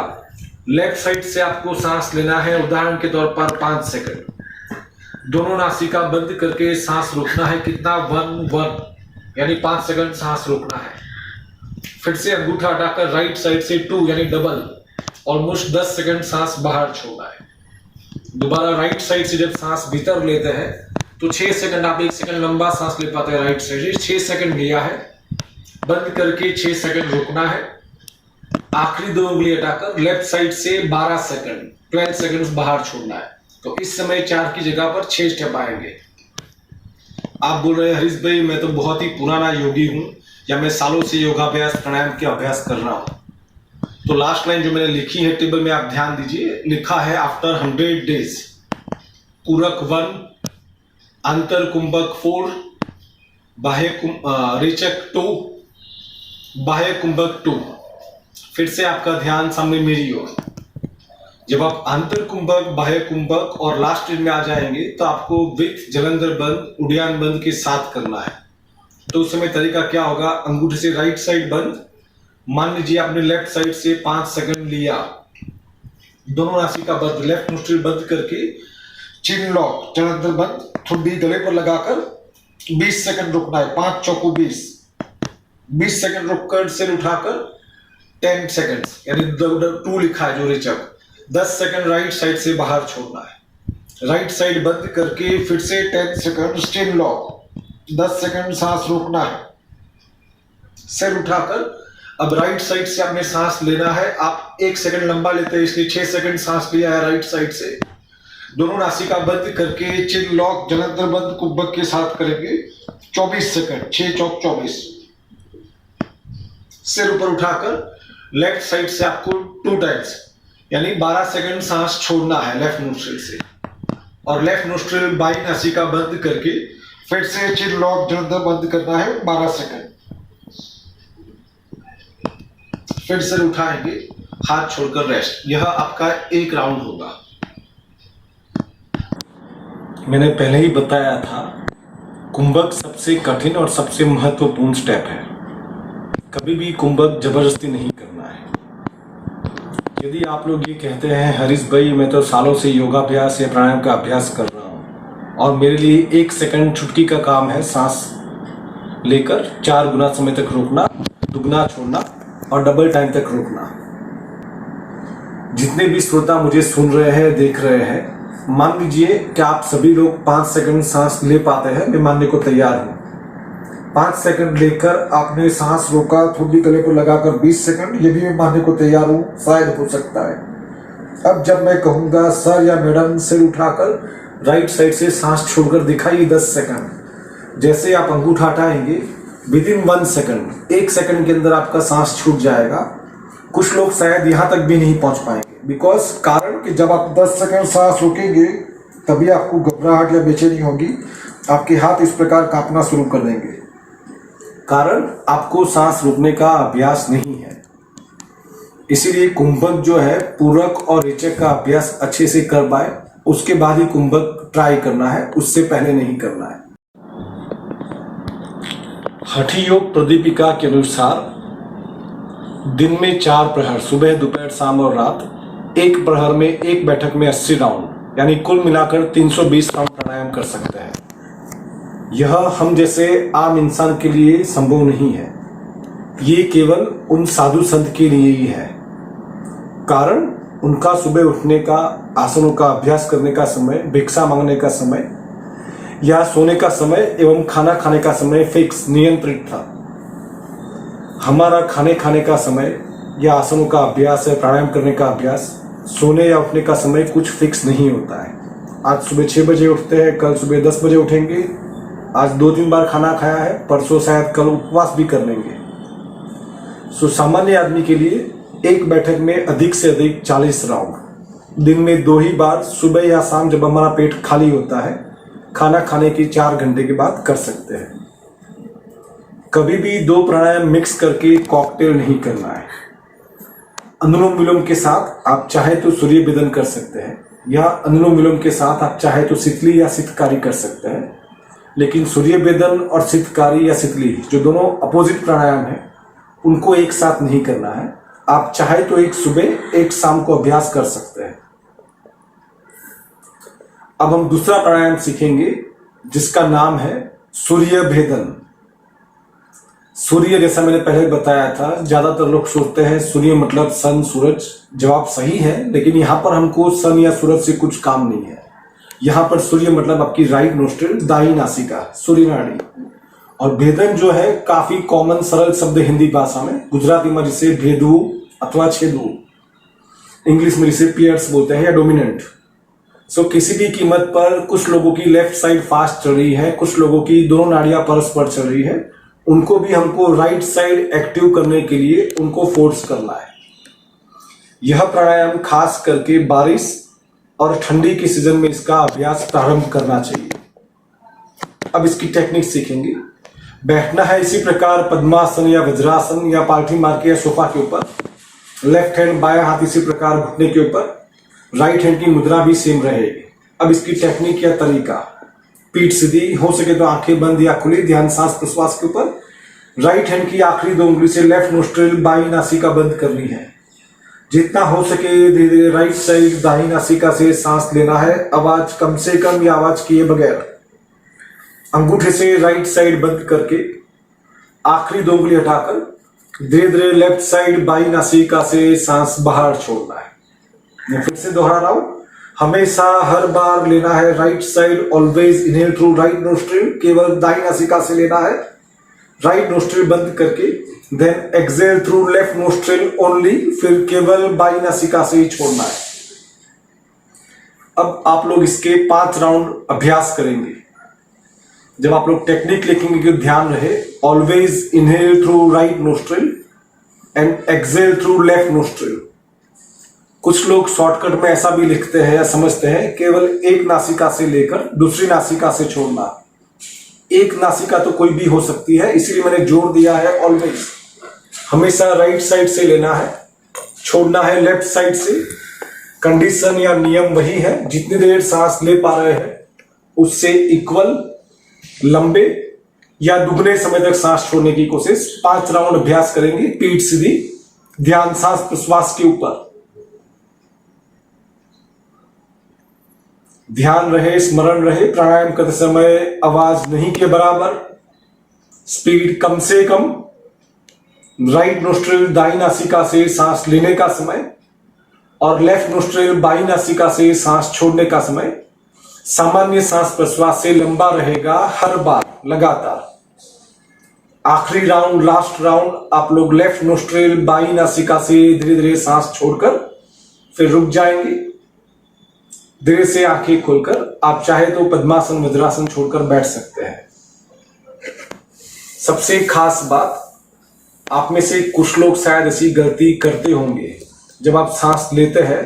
[SPEAKER 1] लेफ्ट साइड से आपको सांस लेना है, उदाहरण के तौर पर 5 सेकंड। दोनों नासिका बंद करके सांस रोकना है, कितना, 1 यानी 5 सेकंड सांस रोकना है। फिर से अंगूठा हटाकर राइट साइड से 2 यानी डबल, ऑलमोस्ट 10 सेकंड सांस बाहर छोड़ना है। दोबारा राइट साइड से जब सांस भीतर लेते हैं तो 6 सेकंड, आप 1 सेकंड लंबा सांस ले पाते हैं राइट साइड से, 6 सेकंड लिया है, बंद करके 6 सेकंड रोकना है। आखिरी 2 उंगली हटाकर लेफ्ट साइड से 12 सेकंड, 12 सेकंड्स बाहर छोड़ना है। तो इस समय 4 की जगह पर 6 स्टेप आएंगे। आप बोल रहे हैं हरीश भाई मैं तो बहुत ही पुराना योगी हूं, या मैं सालों से योगाभ्यास प्राणायाम के अभ्यास कर रहा हूं। तो लास्ट लाइन जो मैंने लिखी है टेबल में आप ध्यान दीजिए, लिखा है आफ्टर 100 डेज पूरक 1, अंतर कुंभक 4, रेचक 2, बाह्य कुंभक 2। फिर से आपका ध्यान सामने मेरी ओर। जब आप अंतर कुंभक, बाह्य कुंभक और लास्ट में आ जाएंगे तो आपको विथ जलंधर बंद, उड़ियान बंद के साथ करना है। तो उस समय तरीका क्या होगा, अंगूठे से राइट साइड बंद, मान लीजिए आपने लेफ्ट साइड से 5 सेकंड लिया, दोनों नासिका बंद, लेफ्ट नोस्ट्रिल बंद करके चिन लॉक, जलंधर बंद, ठुड्डी गले पर लगाकर 20 सेकंड रुकना है। 5 चौको 20 सेकंड रुककर सिर उठाकर 10 सेकंड यानी 2 लिखा है जो रेचक, 10 सेकंड राइट साइड से बाहर छोड़ना है। राइट साइड बंद करके फिर से 10 सेकंड स्टिल लॉक, 10 सेकंड सांस रोकना है, सिर उठाकर अब राइट साइड से आपने सांस लेना है। आप 1 सेकंड लंबा लेते हैं इसलिए 6 सेकंड सांस लिया है राइट साइड से। दोनों नासिका बंद करके चिन लॉक, जलंधर बंद कुंभक के साथ करेंगे 24 सेकंड, 6 चौक 24। सिर ऊपर उठाकर लेफ्ट साइड से आपको 2 टाइम्स यानी 12 सेकंड सांस छोड़ना है लेफ्ट नोस्ट्रिल से, और लेफ्ट नोस्ट्रिल बाई नासिका बंद करके फिर से चिन लॉक, जलंधर बंद करना है 12 सेकंड। फिर सिर उठाएंगे, हाथ छोड़कर रेस्ट। यह आपका 1 राउंड होगा। मैंने पहले ही बताया था कुंभक सबसे कठिन और सबसे महत्वपूर्ण स्टेप है। कभी भी कुंभक जबरदस्ती नहीं करना है। यदि आप लोग ये कहते हैं हरीश भाई मैं तो सालों से योगाभ्यास या प्राणायाम का अभ्यास कर रहा हूँ और मेरे लिए 1 सेकंड छुटकी का काम है, सांस लेकर 4 गुना समय तक रोकना, दुगना छोड़ना और डबल टाइम तक रोकना। जितने भी श्रोता मुझे सुन रहे हैं, देख रहे हैं, मान लीजिए कि आप सभी लोग 5 सेकंड सांस ले पाते हैं, मैं मानने को तैयार हूं। 5 सेकंड लेकर आपने सांस रोका, ठुड्डी गले को लगाकर 20 सेकंड, ये भी मैं मानने को तैयार हूं, शायद हो सकता है। अब जब मैं कहूंगा सर या मैडम सिर उठाकर राइट साइड से सांस छोड़कर दिखाइए 10 सेकंड, जैसे आप अंगूठा हटाएंगे विदिन 1 सेकंड, 1 सेकंड के अंदर आपका सांस छूट जाएगा। कुछ लोग शायद यहां तक भी नहीं पहुंच पाएंगे, बिकॉज कारण कि जब आप 10 सेकंड सांस रोकेंगे तभी आपको घबराहट या बेचैनी होगी, आपके हाथ इस प्रकार कांपना शुरू कर देंगे, कारण आपको सांस रोकने का अभ्यास नहीं है। इसीलिए कुंभक जो है पूरक और रेचक का अभ्यास अच्छे से कर पाए उसके बाद ही कुंभक ट्राई करना है, उससे पहले नहीं करना है। हठ योग प्रदीपिका के अनुसार दिन में 4 प्रहर, सुबह, दोपहर, शाम और रात, 1 प्रहर में 1 बैठक में 80 राउंड यानी कुल मिलाकर 320 राउंड प्राणायाम कर सकते हैं। यह हम जैसे आम इंसान के लिए संभव नहीं है, ये केवल उन साधु संत के लिए ही है, कारण उनका सुबह उठने का, आसनों का अभ्यास करने का समय, भिक्षा मांगने का समय या सोने का समय एवं खाना खाने का समय फिक्स नियंत्रित था। हमारा खाने का समय या आसनों का अभ्यास है, प्राणायाम करने का अभ्यास, सोने या उठने का समय कुछ फिक्स नहीं होता है। आज सुबह 6 बजे उठते हैं, कल सुबह 10 बजे उठेंगे, आज 2-3 बार खाना खाया है, परसों शायद कल उपवास भी कर लेंगे। सो सामान्य आदमी के लिए 1 बैठक में अधिक से अधिक 40 राउंड, दिन में 2 ही बार, सुबह या शाम जब हमारा पेट खाली होता है, खाना खाने की 4 घंटे के बाद कर सकते हैं। कभी भी 2 प्राणायाम मिक्स करके कॉकटेल नहीं करना है। अनुलोम विलोम के साथ आप चाहे तो सूर्य वेदन कर सकते हैं, या अनुलोम विलोम के साथ आप चाहे तो शीतली या शीतकारी कर सकते हैं। लेकिन सूर्य भेदन और सितकारी या सितली जो दोनों अपोजिट प्राणायाम है उनको एक साथ नहीं करना है। आप चाहे तो एक सुबह एक शाम को अभ्यास कर सकते हैं। अब हम दूसरा प्राणायाम सीखेंगे जिसका नाम है सूर्य भेदन। सूर्य, जैसा मैंने पहले बताया था, ज्यादातर लोग सोचते हैं सूर्य मतलब सन, सूरज। जवाब सही है, लेकिन यहां पर हमको सन या सूरज से कुछ काम नहीं है। यहां पर सूर्य मतलब आपकी राइट नोस्ट्रिल, दाई नासिका, सूर्य नाड़ी। और भेदन जो है काफी कॉमन सरल शब्द हिंदी भाषा में, गुजराती में जिसे भेदू अथवा छेदू, इंग्लिश में जिसे पियर्स बोलते हैं या डोमिनेंट। सो किसी भी कीमत पर कुछ लोगों की लेफ्ट साइड फास्ट चल रही है, कुछ लोगों की दोनों नाड़ियां परस्पर चल रही है, उनको भी हमको राइट साइड एक्टिव करने के लिए उनको फोर्स करना है। यह प्राणायाम खास करके बारिश और ठंडी के सीजन में इसका अभ्यास प्रारंभ करना चाहिए। अब इसकी टेक्निक सीखेंगे। बैठना है इसी प्रकार पद्मासन या वज्रासन या पालथी मार के या सोफा के ऊपर। लेफ्ट हैंड बायां हाथ इसी प्रकार घुटने के ऊपर, राइट हैंड की मुद्रा भी सेम रहेगी। अब इसकी टेक्निक या तरीका, पीठ सीधी, हो सके तो आंखें बंद या खुली, ध्यान सांस प्रश्वास के ऊपर। राइट हैंड की आखिरी 2 उंगली से लेफ्ट नोस्ट्रिल बाई नासिका बंद करनी है। जितना हो सके धीरे धीरे राइट साइड दाहिनी नासिका से सांस लेना है, आवाज कम से कम या आवाज किए बगैर। अंगूठे से राइट साइड बंद करके आखिरी 2 उंगली हटाकर धीरे धीरे लेफ्ट साइड बाई नासिका से सांस बाहर छोड़ना है। मैं फिर से दोहरा रहा हूं, हमेशा हर बार लेना है right side, always inhale through right nostril, केवल दाहिनी नासिका से लेना है, राइट नोस्ट्रिल बंद करके, then exhale through left nostril only, फिर केवल बाई नासिका से ही छोड़ना है। अब आप लोग इसके 5 राउंड अभ्यास करेंगे। जब आप लोग टेक्निक लिखेंगे तो ध्यान रहे, always inhale through right nostril and exhale through left nostril. कुछ लोग शॉर्टकट में ऐसा भी लिखते हैं या समझते हैं केवल एक नासिका से लेकर दूसरी नासिका से छोड़ना। एक नासिका तो कोई भी हो सकती है, इसीलिए मैंने जोर दिया है ऑलवेज। हमेशा राइट साइड से लेना है, छोड़ना है लेफ्ट साइड से। कंडीशन या नियम वही है, जितनी देर सांस ले पा रहे हैं उससे इक्वल लंबे या दुगने समय तक सांस छोड़ने की कोशिश। 5 राउंड अभ्यास करेंगे, पीठ सीधी, ध्यान सांस प्रश्वास के ऊपर। ध्यान रहे, स्मरण रहे, प्राणायाम करते समय आवाज नहीं के बराबर, स्पीड कम से कम, राइट नोस्ट्रिल दाई नासिका से सांस लेने का समय और लेफ्ट नोस्ट्रिल बाई नासिका से सांस छोड़ने का समय सामान्य सांस प्रश्वास से लंबा रहेगा हर बार लगातार। आखिरी राउंड, लास्ट राउंड, आप लोग लेफ्ट नोस्ट्रिल बाई नासिका से धीरे धीरे सांस छोड़कर फिर रुक जाएंगे। धीरे से आंखें खोलकर आप चाहे तो पद्मासन वज्रासन छोड़कर बैठ सकते हैं। सबसे खास बात, आप में से कुछ लोग शायद ऐसी गलती करते होंगे, जब आप सांस लेते हैं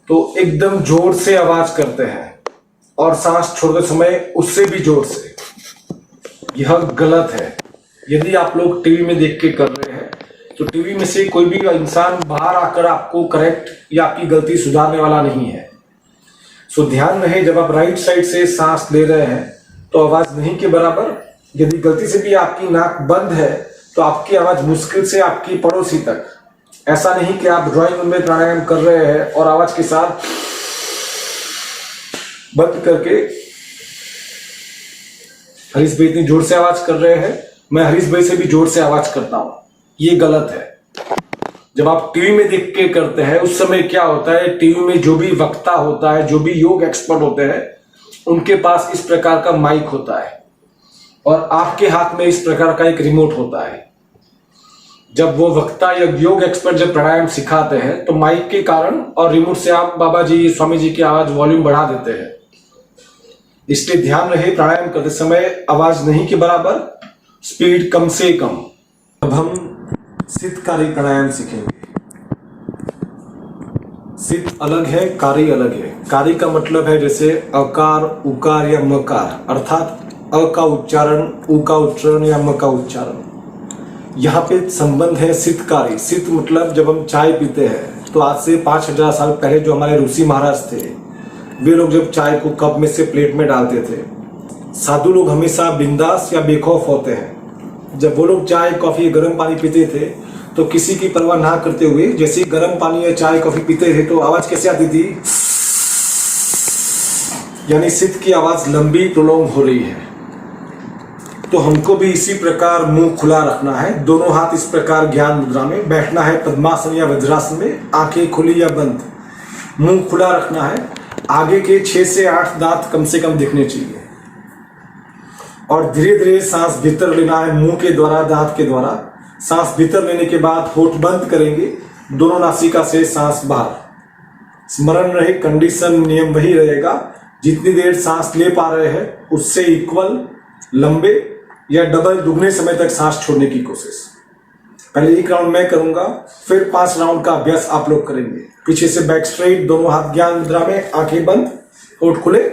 [SPEAKER 1] तो एकदम जोर से आवाज करते हैं और सांस छोड़ते समय उससे भी जोर से। यह गलत है। यदि आप लोग टीवी में देख के कर रहे हैं तो टीवी में से कोई भी इंसान बाहर आकर आपको करेक्ट या आपकी गलती सुधारने वाला नहीं है। सो ध्यान रहे, जब आप राइट साइड से सांस ले रहे हैं तो आवाज नहीं के बराबर। यदि गलती से भी आपकी नाक बंद है तो आपकी आवाज मुश्किल से आपकी पड़ोसी तक। ऐसा नहीं कि आप ड्राइंग रूम में प्राणायाम कर रहे हैं और आवाज के साथ बंद करके हरीश भाई इतनी जोर से आवाज कर रहे हैं, मैं हरीश भाई से भी जोर से आवाज करता हूं। ये गलत है। जब आप टीवी में देख के करते हैं उस समय क्या होता है, टीवी में जो भी वक्ता होता है, जो भी योग एक्सपर्ट होते हैं, उनके पास इस प्रकार का माइक होता है और आपके हाथ में इस प्रकार का एक रिमोट होता है। जब वो वक्ता या योग एक्सपर्ट जब प्राणायाम सिखाते हैं तो माइक के कारण और रिमोट से आप बाबा जी, स्वामी जी की आवाज वॉल्यूम बढ़ा देते हैं। इसलिए ध्यान रहे, प्राणायाम करते समय आवाज नहीं के बराबर, स्पीड कम से कम। अब हम सितकारी प्राणायाम सीखेंगे। सित अलग है, कारी अलग है। कारी का मतलब है जैसे अकार, उकार या मकार, अर्थात अ का उच्चारण, उ का उच्चारण या म का उच्चारण। यहाँ पे संबंध है सितकारी। सित मतलब जब हम चाय पीते हैं तो आज से 5000 साल पहले जो हमारे ऋषि महाराज थे, वे लोग जब चाय को कप में से प्लेट में डालते थे साधु लोग हमेशा बिंदास या बेखौफ होते हैं। जब वो लोग चाय कॉफी गर्म पानी पीते थे तो किसी की परवाह ना करते हुए जैसे ही गर्म पानी या चाय कॉफी पीते थे तो आवाज कैसे आती थी, यानी सिद्ध की आवाज लंबी प्रोलॉन्ग हो रही है। तो हमको भी इसी प्रकार मुंह खुला रखना है, दोनों हाथ इस प्रकार ज्ञान मुद्रा में बैठना है, पद्मासन या वज्रासन में, आंखें खुली या बंद, मुंह खुला रखना है। आगे के 6 से 8 दांत कम से कम दिखने चाहिए और धीरे धीरे सांस भीतर लेना है मुंह के द्वारा, दांत के द्वारा। सांस भीतर लेने के बाद होठ बंद करेंगे, दोनों नासिका से सांस बाहर। स्मरण रहे कंडीशन नियम वही रहेगा, जितनी देर सांस ले पा रहे हैं उससे इक्वल लंबे या डबल दुगने समय तक सांस छोड़ने की कोशिश। पहले 1 राउंड मैं करूंगा, फिर 5 राउंड का अभ्यास आप लोग करेंगे। पीछे से बैक स्ट्रेट, दोनों हाथ ज्ञान मुद्रा में, आंखें बंद, होठ खुले।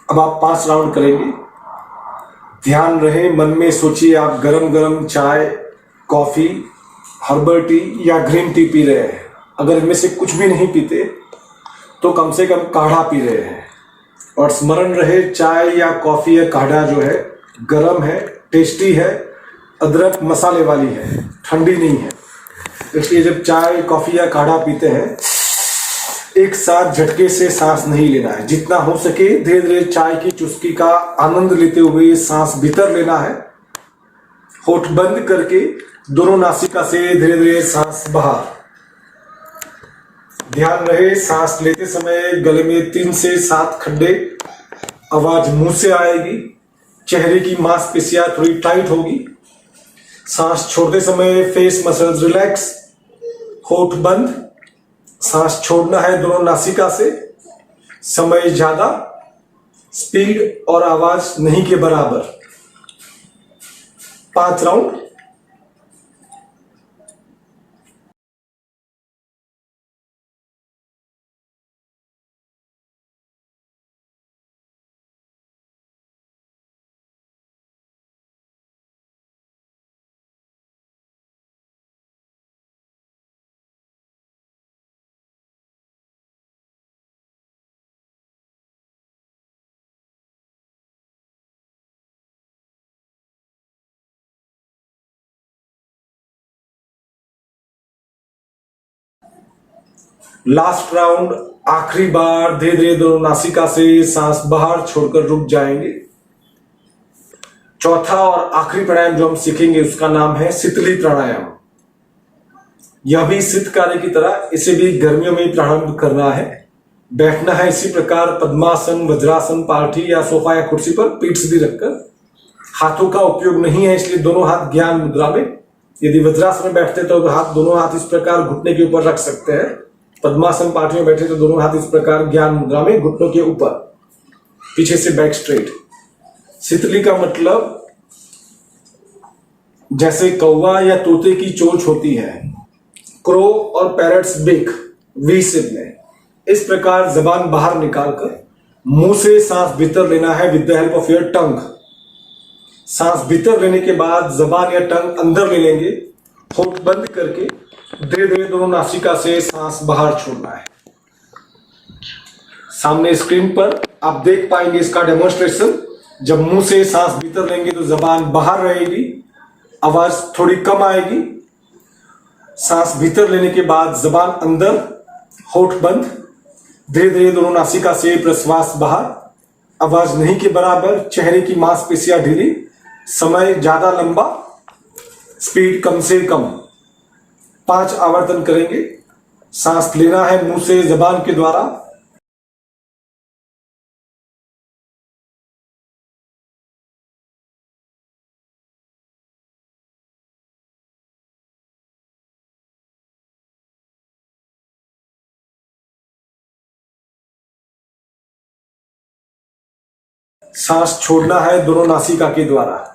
[SPEAKER 1] अब आप 5 राउंड करेंगे। ध्यान रहे, मन में सोचिए आप गरम गरम चाय, कॉफी, हर्बल टी या ग्रीन टी पी रहे हैं। अगर इनमें से कुछ भी नहीं पीते तो कम से कम काढ़ा पी रहे हैं। और स्मरण रहे, चाय या कॉफी या काढ़ा जो है गरम है, टेस्टी है, अदरक मसाले वाली है, ठंडी नहीं है। इसलिए जब चाय कॉफी या काढ़ा पीते हैं एक साथ झटके से सांस नहीं लेना है। जितना हो सके धीरे धीरे चाय की चुस्की का आनंद लेते हुए सांस भीतर लेना है, होठ बंद करके दोनों नासिका से धीरे धीरे सांस बाहर। ध्यान रहे, सांस लेते समय गले में 3 से 7 खड्डे, आवाज मुंह से आएगी, चेहरे की मांसपेशियां थोड़ी टाइट होगी। सांस छोड़ते समय फेस मसल्स रिलैक्स, होठ बंद। सांस छोड़ना है दोनों नासिका से, समय ज्यादा, स्पीड और आवाज नहीं के बराबर। 5 राउंड। लास्ट राउंड, आखिरी बार धीरे धीरे दोनों नासिका से सांस बाहर छोड़कर रुक जाएंगे। चौथा और आखिरी प्राणायाम जो हम सीखेंगे उसका नाम है शीतली प्राणायाम। यह भी सिद्ध कार्य की तरह इसे भी गर्मियों में प्रारंभ करना है। बैठना है इसी प्रकार, पद्मासन, वज्रासन, पार्टी या सोफा या कुर्सी पर पीठ सीधी रखकर। हाथों का उपयोग नहीं है इसलिए दोनों हाथ ज्ञान मुद्रा में। यदि वज्रासन में बैठते तो दोनों हाथ इस प्रकार घुटने के ऊपर रख सकते हैं। पद्मासन पार्टी में बैठे तो दोनों हाथ इस प्रकार ज्ञान मुद्रा में, घुटनों के ऊपर, पीछे से बैक स्ट्रेट। शीतली का मतलब जैसे कौवा या तोते की चोंच होती है, क्रो और पैरट्स बिक, वी शेप में। इस प्रकार जबान बाहर निकालकर मुंह से सांस भीतर लेना है with the help of your tongue. सांस भीतर लेने के बाद जबान या टंग अंदर ले लेंगे, होठ बंद करके धीरे धीरे दोनों नासिका से सांस बाहर छोड़ना है। सामने स्क्रीन पर आप देख पाएंगे इसका डेमोन्स्ट्रेशन। जब मुंह से सांस भीतर लेंगे तो जबान बाहर रहेगी, आवाज थोड़ी कम आएगी। सांस भीतर लेने के बाद जबान अंदर, होठ बंद, धीरे धीरे दोनों नासिका से प्रश्वास बाहर, आवाज नहीं के बराबर, चेहरे की मांसपेशियां ढीली, समय ज्यादा लंबा, स्पीड कम से कम। 5 आवर्तन करेंगे। सांस लेना है मुंह से जबान के द्वारा, सांस छोड़ना है दोनों नासिका के द्वारा।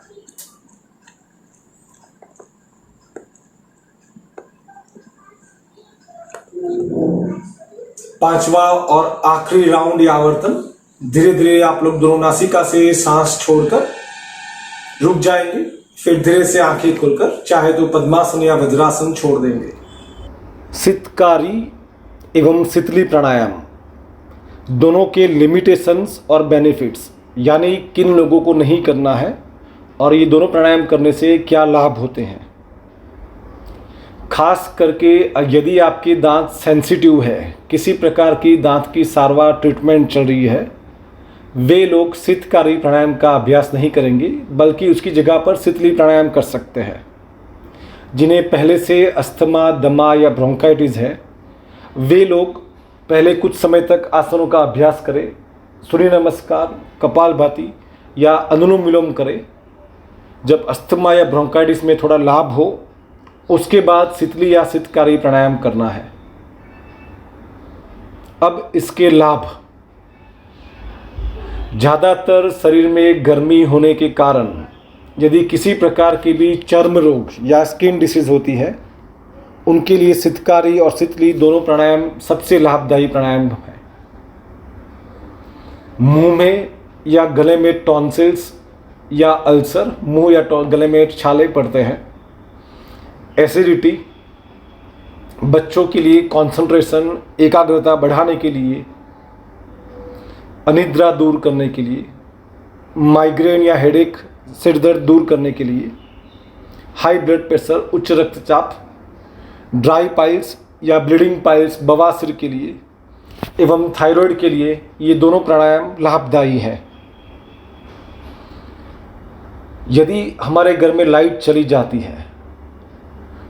[SPEAKER 1] पांचवा और आखिरी राउंड या आवर्तन, धीरे धीरे आप लोग दोनों नासिका से सांस छोड़कर रुक जाएंगे, फिर धीरे से आंखें खोलकर चाहे तो पद्मासन या वज्रासन छोड़ देंगे। सितकारी एवं सितली प्राणायाम दोनों के लिमिटेशंस और बेनिफिट्स, यानी किन लोगों को नहीं करना है और ये दोनों प्राणायाम करने से क्या लाभ होते हैं। खास करके यदि आपके दांत सेंसिटिव है, किसी प्रकार की दांत की सारवार ट्रीटमेंट चल रही है, वे लोग सितकारी प्राणायाम का अभ्यास नहीं करेंगे, बल्कि उसकी जगह पर सितली प्राणायाम कर सकते हैं। जिन्हें पहले से अस्थमा, दमा या ब्रोंकाइटिस है, वे लोग पहले कुछ समय तक आसनों का अभ्यास करें, सूर्य नमस्कार, कपालभाति या अनुलोम विलोम करें। जब अस्थमा या ब्रोंकाइटिस में थोड़ा लाभ हो, उसके बाद सितली या सितकारी प्राणायाम करना है। अब इसके लाभ, ज़्यादातर शरीर में गर्मी होने के कारण यदि किसी प्रकार की भी चर्म रोग या स्किन डिसीज होती है, उनके लिए सितकारी और सितली दोनों प्राणायाम सबसे लाभदायी प्राणायाम है। मुंह में या गले में टॉन्सिल्स या अल्सर, मुंह या गले में छाले पड़ते हैं, एसिडिटी, बच्चों के लिए कंसंट्रेशन, एकाग्रता बढ़ाने के लिए, अनिद्रा दूर करने के लिए, माइग्रेन या हेडेक, सिर दर्द दूर करने के लिए, हाई ब्लड प्रेशर, उच्च रक्तचाप, ड्राई पाइल्स या ब्लीडिंग पाइल्स, बवासीर के लिए एवं थायराइड के लिए ये दोनों प्राणायाम लाभदायी हैं। यदि हमारे घर में लाइट चली जाती है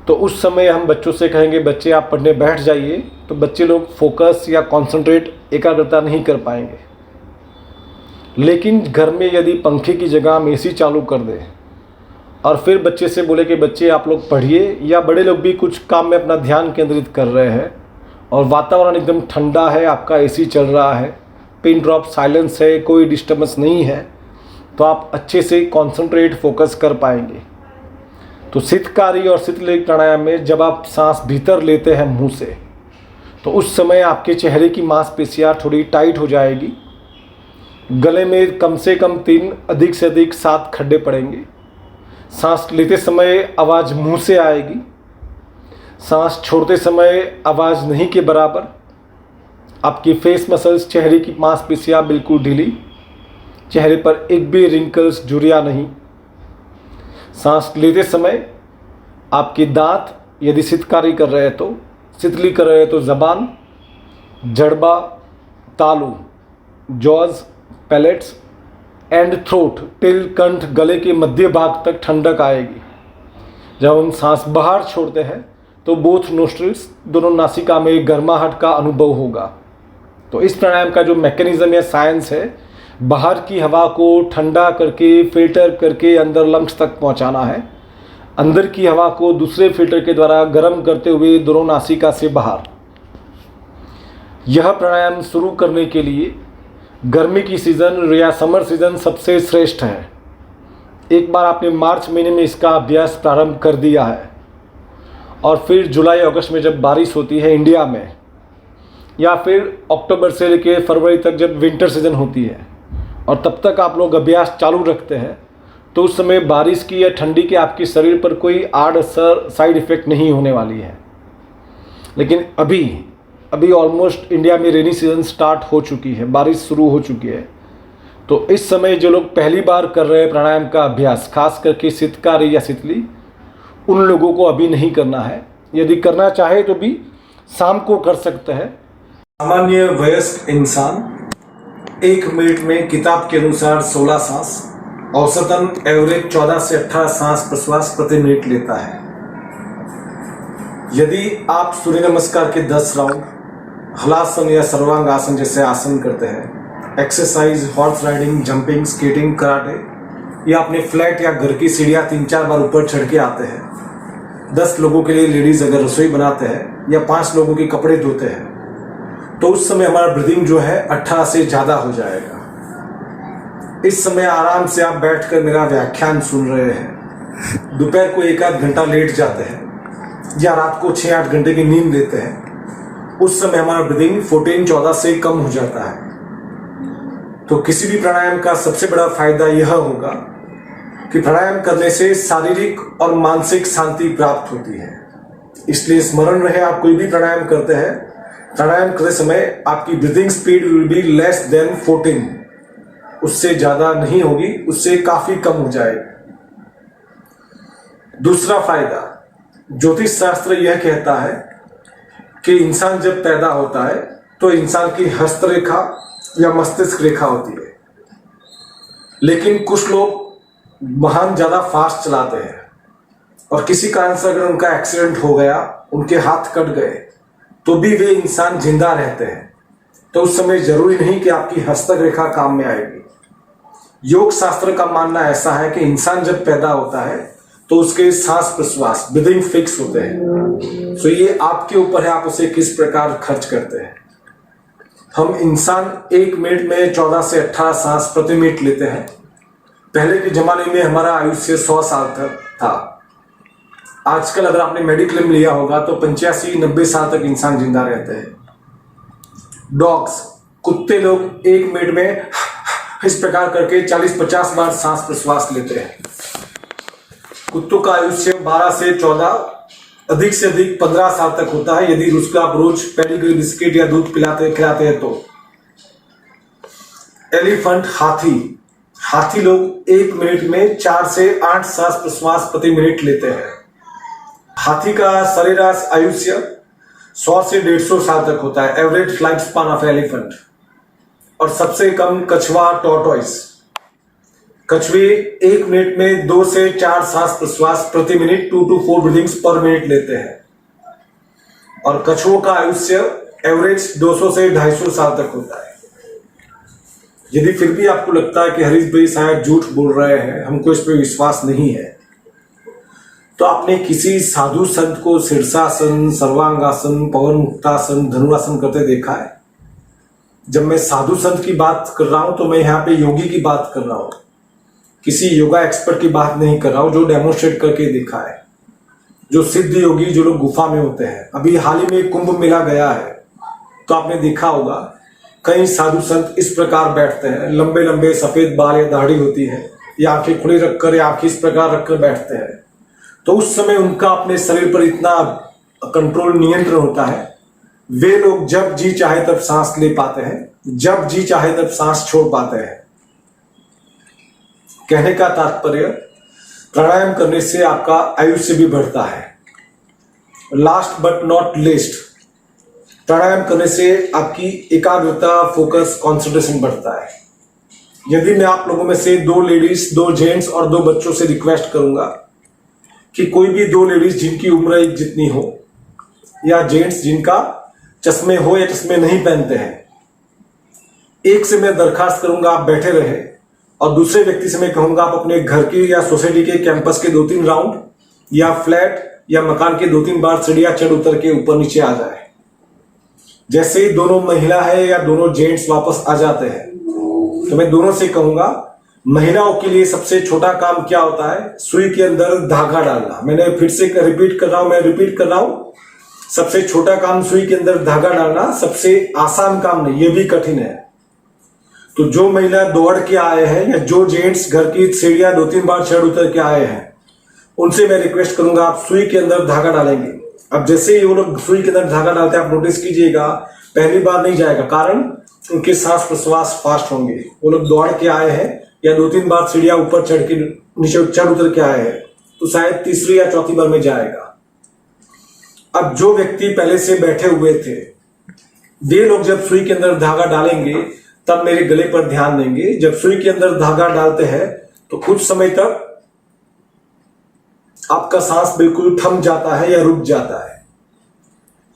[SPEAKER 1] तो उस समय हम बच्चों से कहेंगे बच्चे आप पढ़ने बैठ जाइए, तो बच्चे लोग फोकस या कंसंट्रेट, एकाग्रता नहीं कर पाएंगे। लेकिन घर में यदि पंखे की जगह हम एसी चालू कर दें और फिर बच्चे से बोले कि बच्चे आप लोग पढ़िए, या बड़े लोग भी कुछ काम में अपना ध्यान केंद्रित कर रहे हैं और वातावरण एकदम ठंडा है, आपका एसी चल रहा है, पिन ड्रॉप साइलेंस है, कोई डिस्टर्बेंस नहीं है, तो आप अच्छे से कंसंट्रेट फोकस कर पाएंगे। तो सितकारी और सितली प्राणायाम में जब आप सांस भीतर लेते हैं मुंह से, तो उस समय आपके चेहरे की मांसपेशियां थोड़ी टाइट हो जाएगी, गले में कम से कम 3, अधिक से अधिक 7 खड्डे पड़ेंगे। सांस लेते समय आवाज़ मुंह से आएगी, सांस छोड़ते समय आवाज़ नहीं के बराबर। आपकी फेस मसल्स, चेहरे की मांसपेशियां बिल्कुल ढीली, चेहरे पर एक भी रिंकल्स, झुर्रियां नहीं। सांस लेते समय आपके दांत, यदि सितकारी कर रहे हैं तो, सितली कर रहे हैं तो जबान, जड़बा, तालू, jaws, palates and throat till कंठ, गले के मध्य भाग तक ठंडक आएगी। जब हम सांस बाहर छोड़ते हैं तो बोथ नोस्ट्रिल्स, दोनों नासिका में गर्माहट का अनुभव होगा। तो इस प्राणायाम का जो मैकेनिज्म या साइंस है, बाहर की हवा को ठंडा करके, फिल्टर करके अंदर लंग्स तक पहुंचाना है, अंदर की हवा को दूसरे फिल्टर के द्वारा गर्म करते हुए दोनों नासिका से बाहर। यह प्राणायाम शुरू करने के लिए गर्मी की सीज़न या समर सीज़न सबसे श्रेष्ठ है। एक बार आपने मार्च महीने में इसका अभ्यास प्रारंभ कर दिया है और फिर जुलाई अगस्त में जब बारिश होती है इंडिया में, या फिर अक्टूबर से लेकर फरवरी तक जब विंटर सीज़न होती है और तब तक आप लोग अभ्यास चालू रखते हैं, तो उस समय बारिश की या ठंडी के आपके शरीर पर कोई आड़ असर, साइड इफ़ेक्ट नहीं होने वाली है। लेकिन अभी ऑलमोस्ट इंडिया में रेनी सीज़न स्टार्ट हो चुकी है, बारिश शुरू हो चुकी है। तो इस समय जो लोग पहली बार कर रहे हैं प्राणायाम का अभ्यास, खास करके सितकारी या सितली, उन लोगों को अभी नहीं करना है। यदि करना चाहे तो भी शाम को कर सकते हैं। सामान्य वयस्क इंसान 1 मिनट में किताब के अनुसार 16 सांस, औसतन एवरेज 14 से 18 सांस प्रश्वास प्रति मिनट लेता है। यदि आप सूर्य नमस्कार के 10 राउंड, हलासन या सर्वांग आसन जैसे आसन करते हैं, exercise, horse riding, jumping, skating, karate, या अपने फ्लैट या घर की सीढ़ियाँ 3-4 बार ऊपर चढ़ के आते हैं, 10 लोगों के लिए लेडीज अगर रसोई बनाते हैं या 5 लोगों के कपड़े धोते हैं, तो उस समय हमारा ब्रीदिंग जो है 18 से ज़्यादा हो जाएगा। इस समय आराम से आप बैठकर मेरा व्याख्यान सुन रहे हैं, दोपहर को 1-8 घंटा लेट जाते हैं या रात को 6-8 घंटे की नींद लेते हैं, उस समय हमारा ब्रीदिंग 14 से कम हो जाता है। तो किसी भी प्राणायाम का सबसे बड़ा फायदा यह होगा कि प्राणायाम करने से शारीरिक और मानसिक शांति प्राप्त होती है। इसलिए स्मरण रहे, आप कोई भी प्राणायाम करते हैं, प्राणायाम करते समय आपकी breathing speed will be less than 14, उससे ज्यादा नहीं होगी, उससे काफी कम हो जाएगी। दूसरा फायदा, ज्योतिष शास्त्र यह कहता है कि इंसान जब पैदा होता है तो इंसान की हस्तरेखा या मस्तिष्क रेखा होती है, लेकिन कुछ लोग वाहन ज्यादा फास्ट चलाते हैं और किसी कारण से अगर उनका एक्सीडेंट हो गया, उनके हाथ कट गए, तो भी वे इंसान जिंदा रहते हैं। तो उस समय जरूरी नहीं कि आपकी हस्तक रेखा काम में आएगी। योग शास्त्र का मानना ऐसा है कि इंसान जब पैदा होता है तो उसके सांस प्रश्वास ब्रीदिंग फिक्स होते हैं। तो ये आपके ऊपर है, आप उसे किस प्रकार खर्च करते हैं। हम इंसान 1 मिनट में 14 से 18 सांस प्रति मिनट लेते हैं। पहले के जमाने में हमारा आयुष्य 100 साल तक था। आजकल अगर आपने मेडिक्लेम लिया होगा तो 85-90 साल तक इंसान जिंदा रहते हैं। डॉग्स, कुत्ते लोग 1 मिनट में इस प्रकार करके 40-50 बार सांस प्रश्वास लेते हैं। कुत्तों का आयुष्य 12 से 14, अधिक से अधिक 15 साल तक होता है, यदि उसका आप रोज पेडिग्री बिस्किट या दूध खिलाते हैं तो। एलिफेंट, हाथी लोग 1 मिनट में 4 से 8 सांस प्रश्वास प्रति मिनट लेते हैं। हाथी का सरेराश आयुष्य 100 से 150 साल तक होता है, average life span of elephant. और सबसे कम कछुआ, टॉर्टोइस। कछुए 1 मिनट में 2 से 4 सांस प्रश्वास प्रति मिनट 2 to 4 ब्रीदिंग्स पर मिनट लेते हैं। और कछुओं का आयुष्य एवरेज 200 से 250 साल तक होता है। यदि फिर भी आपको लगता है कि हरीश भाई शायद झूठ बोल रहे हैं, हमको इस पर विश्वास नहीं है, तो आपने किसी साधु संत को शीर्षासन, सर्वांगासन, पवन मुक्तासन, धनुरासन करते देखा है? जब मैं साधु संत की बात कर रहा हूं तो मैं यहाँ पे योगी की बात कर रहा हूं, किसी योगा एक्सपर्ट की बात नहीं कर रहा हूं जो डेमोन्स्ट्रेट करके दिखा है, जो सिद्ध योगी, जो लोग गुफा में होते हैं। अभी हाल ही में कुंभ मेला गया है तो आपने देखा होगा कई साधु संत इस प्रकार बैठते हैं, लंबे लंबे सफेद बाल या दाढ़ी होती है, या आंखें खुली रखकर या आंखें इस प्रकार रखकर बैठते हैं। तो उस समय उनका अपने शरीर पर इतना कंट्रोल, नियंत्रण होता है, वे लोग जब जी चाहे तब सांस ले पाते हैं, जब जी चाहे तब सांस छोड़ पाते हैं। कहने का तात्पर्य, प्राणायाम करने से आपका आयुष्य भी बढ़ता है। लास्ट बट नॉट लीस्ट, प्राणायाम करने से आपकी एकाग्रता, फोकस, कंसंट्रेशन बढ़ता है। यदि मैं आप लोगों में से 2 लेडीज, 2 जेंट्स और 2 बच्चों से रिक्वेस्ट करूंगा कि कोई भी 2 लेडीज जिनकी उम्र एक जितनी हो, या जेंट्स जिनका चश्मे हो या चश्मे नहीं पहनते हैं, एक से मैं दरखास्त करूंगा आप बैठे रहे, और दूसरे व्यक्ति से मैं कहूंगा आप अपने घर की या सोसाइटी के कैंपस के 2-3 राउंड या फ्लैट या मकान के 2-3 बार सीढ़ियां चढ़ उतर के ऊपर नीचे आ जाए। जैसे ही दोनों महिला है या दोनों जेंट्स वापस आ जाते हैं तो मैं दोनों से कहूंगा, महिलाओं के लिए सबसे छोटा काम क्या होता है? सुई के अंदर धागा डालना। मैंने फिर से रिपीट कर रहा हूं, सबसे छोटा काम सुई के अंदर धागा डालना, सबसे आसान काम नहीं, ये भी कठिन है। तो जो महिला दौड़ के आए हैं या जो जेंट्स घर की सीढ़ियां 2-3 बार चढ़ उतर के आए हैं, उनसे मैं रिक्वेस्ट करूंगा आप सुई के अंदर धागा डालेंगे। अब जैसे ही वो लोग सुई के अंदर धागा डालते हैं, आप नोटिस कीजिएगा पहली बार नहीं जाएगा, कारण उनके सांस प्रश्वास फास्ट होंगे। वो लोग दौड़ के आए हैं या 2-3 बार सीढ़ियां ऊपर चढ़ के नीचे चढ़ उतर के आए हैं, तो शायद तीसरी या चौथी बार में जाएगा। अब जो व्यक्ति पहले से बैठे हुए थे, वे लोग जब सुई के अंदर धागा डालेंगे तब मेरे गले पर ध्यान देंगे। जब सुई के अंदर धागा डालते हैं तो कुछ समय तक आपका सांस बिल्कुल थम जाता है या रुक जाता है।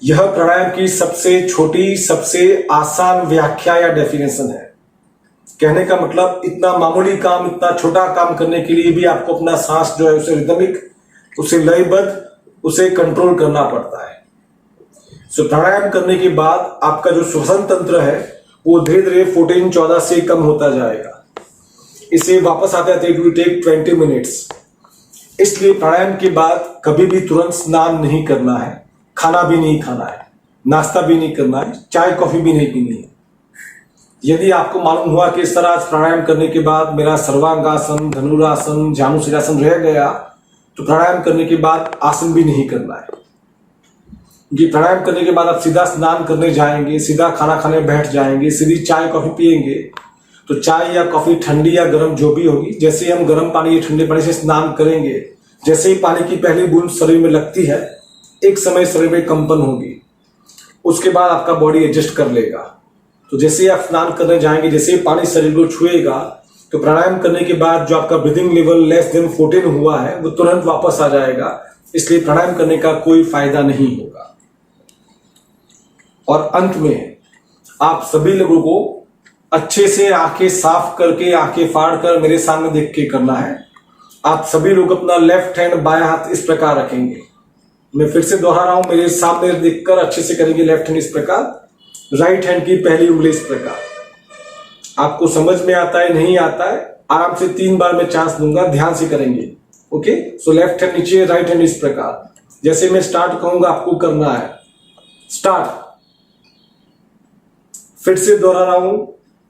[SPEAKER 1] यह प्राणायाम की सबसे छोटी, सबसे आसान व्याख्या या डेफिनेशन है। कहने का मतलब, इतना मामूली काम, इतना छोटा काम करने के लिए भी आपको अपना सांस जो है उसे रिदमिक, उसे लयबद्ध, उसे कंट्रोल करना पड़ता है। सो प्राणायाम करने के बाद आपका जो श्वसन तंत्र है वो धीरे धीरे 14 से कम होता जाएगा। इसे वापस आते आते इट विल टेक 20 मिनट्स। इसलिए प्राणायाम के बाद कभी भी तुरंत स्नान नहीं करना है, खाना भी नहीं खाना है, नाश्ता भी नहीं करना है, चाय कॉफी भी नहीं पीनी है। यदि आपको मालूम हुआ कि इस तरह आज प्राणायाम करने के बाद मेरा सर्वांगासन, धनुरासन, जानुशिरासन रह गया, तो प्राणायाम करने के बाद आसन भी नहीं करना है। क्योंकि प्राणायाम करने के बाद आप सीधा स्नान करने जाएंगे, सीधा खाना खाने बैठ जाएंगे, सीधी चाय कॉफी पिएंगे, तो चाय या कॉफी ठंडी या गर्म जो भी होगी, जैसे ही हम गर्म पानी या ठंडे पानी से स्नान करेंगे, जैसे ही पानी की पहली बूंद शरीर में लगती है, एक समय शरीर में कंपन होगी, उसके बाद आपका बॉडी एडजस्ट कर लेगा। तो जैसे ही आप स्नान करने जाएंगे, जैसे ही पानी शरीर को छुएगा, तो प्राणायाम करने के बाद जो आपका ब्रीदिंग लेवल लेस देन 14 हुआ है वो तुरंत वापस आ जाएगा। इसलिए प्राणायाम करने का कोई फायदा नहीं होगा। और अंत में आप सभी लोगों को अच्छे से आंखें साफ करके, आंखें फाड़ कर मेरे सामने देख के करना है। आप सभी लोग अपना लेफ्ट हैंड बायां हाथ इस प्रकार रखेंगे। मैं फिर से दोहरा रहा हूं, मेरे सामने देखकर अच्छे से करेंगे। लेफ्ट हैंड इस प्रकार, राइट हैंड की पहली उंगली इस प्रकार। आपको समझ में आता है नहीं आता है, आराम से 3 बार मैं चांस दूंगा, ध्यान से करेंगे। ओके, सो लेफ्ट हैंड नीचे, राइट हैंड इस प्रकार। जैसे मैं स्टार्ट कहूंगा आपको करना है। स्टार्ट। फिर से दोहरा रहा हूं,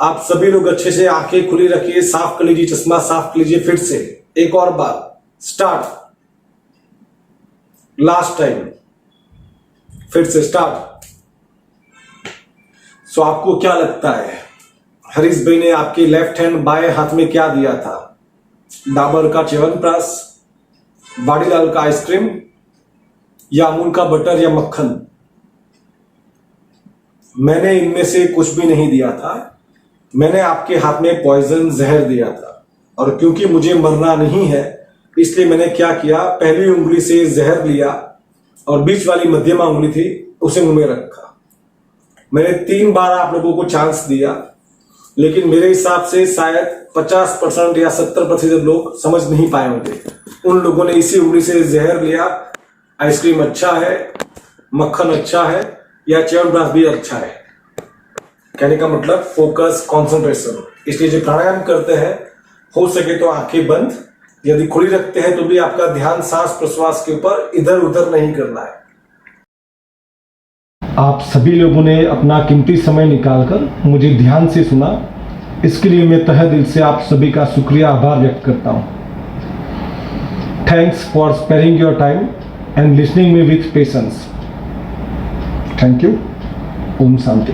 [SPEAKER 1] आप सभी लोग अच्छे से आंखें खुली रखिए, साफ कर लीजिए, चश्मा साफ कर लीजिए। फिर से एक और बार। स्टार्ट। Last time. फिर से स्टार्ट। सो आपको क्या लगता है, हरीश भाई ने आपके लेफ्ट हैंड बाएं हाथ में क्या दिया था? डाबर का च्यवनप्राश, वाडीलाल का आइसक्रीम, या अमूल का बटर या मक्खन? मैंने इनमें से कुछ भी नहीं दिया था। मैंने आपके हाथ में पॉइजन, जहर दिया था। और क्योंकि मुझे मरना नहीं है, इसलिए मैंने क्या किया, पहली उंगली से जहर लिया और बीच वाली मध्यमा उंगली थी उसे मुंह में रखा। मैंने 3 बार आप लोगों को चांस दिया, लेकिन मेरे हिसाब से शायद 50% या 70% लोग समझ नहीं पाए होंगे। उन लोगों ने इसी उंगली से जहर लिया। आइसक्रीम अच्छा है, मक्खन अच्छा है, या च्यवनप्राश भी अच्छा है। कहने का मतलब फोकस, कंसंट्रेशन। इसलिए जो प्राणायाम करते हैं, हो सके तो आंखें बंद, यदि खुली रखते हैं तो भी आपका ध्यान सांस प्रश्वास के ऊपर इधर उधर नहीं करना है। आप सभी लोगों ने अपना कीमती समय निकालकर मुझे ध्यान से सुना, इसके लिए मैं तहे दिल से आप सभी का शुक्रिया, आभार व्यक्त करता हूं। Thanks for sparing your time and listening me with patience. Thank you. Om Shanti.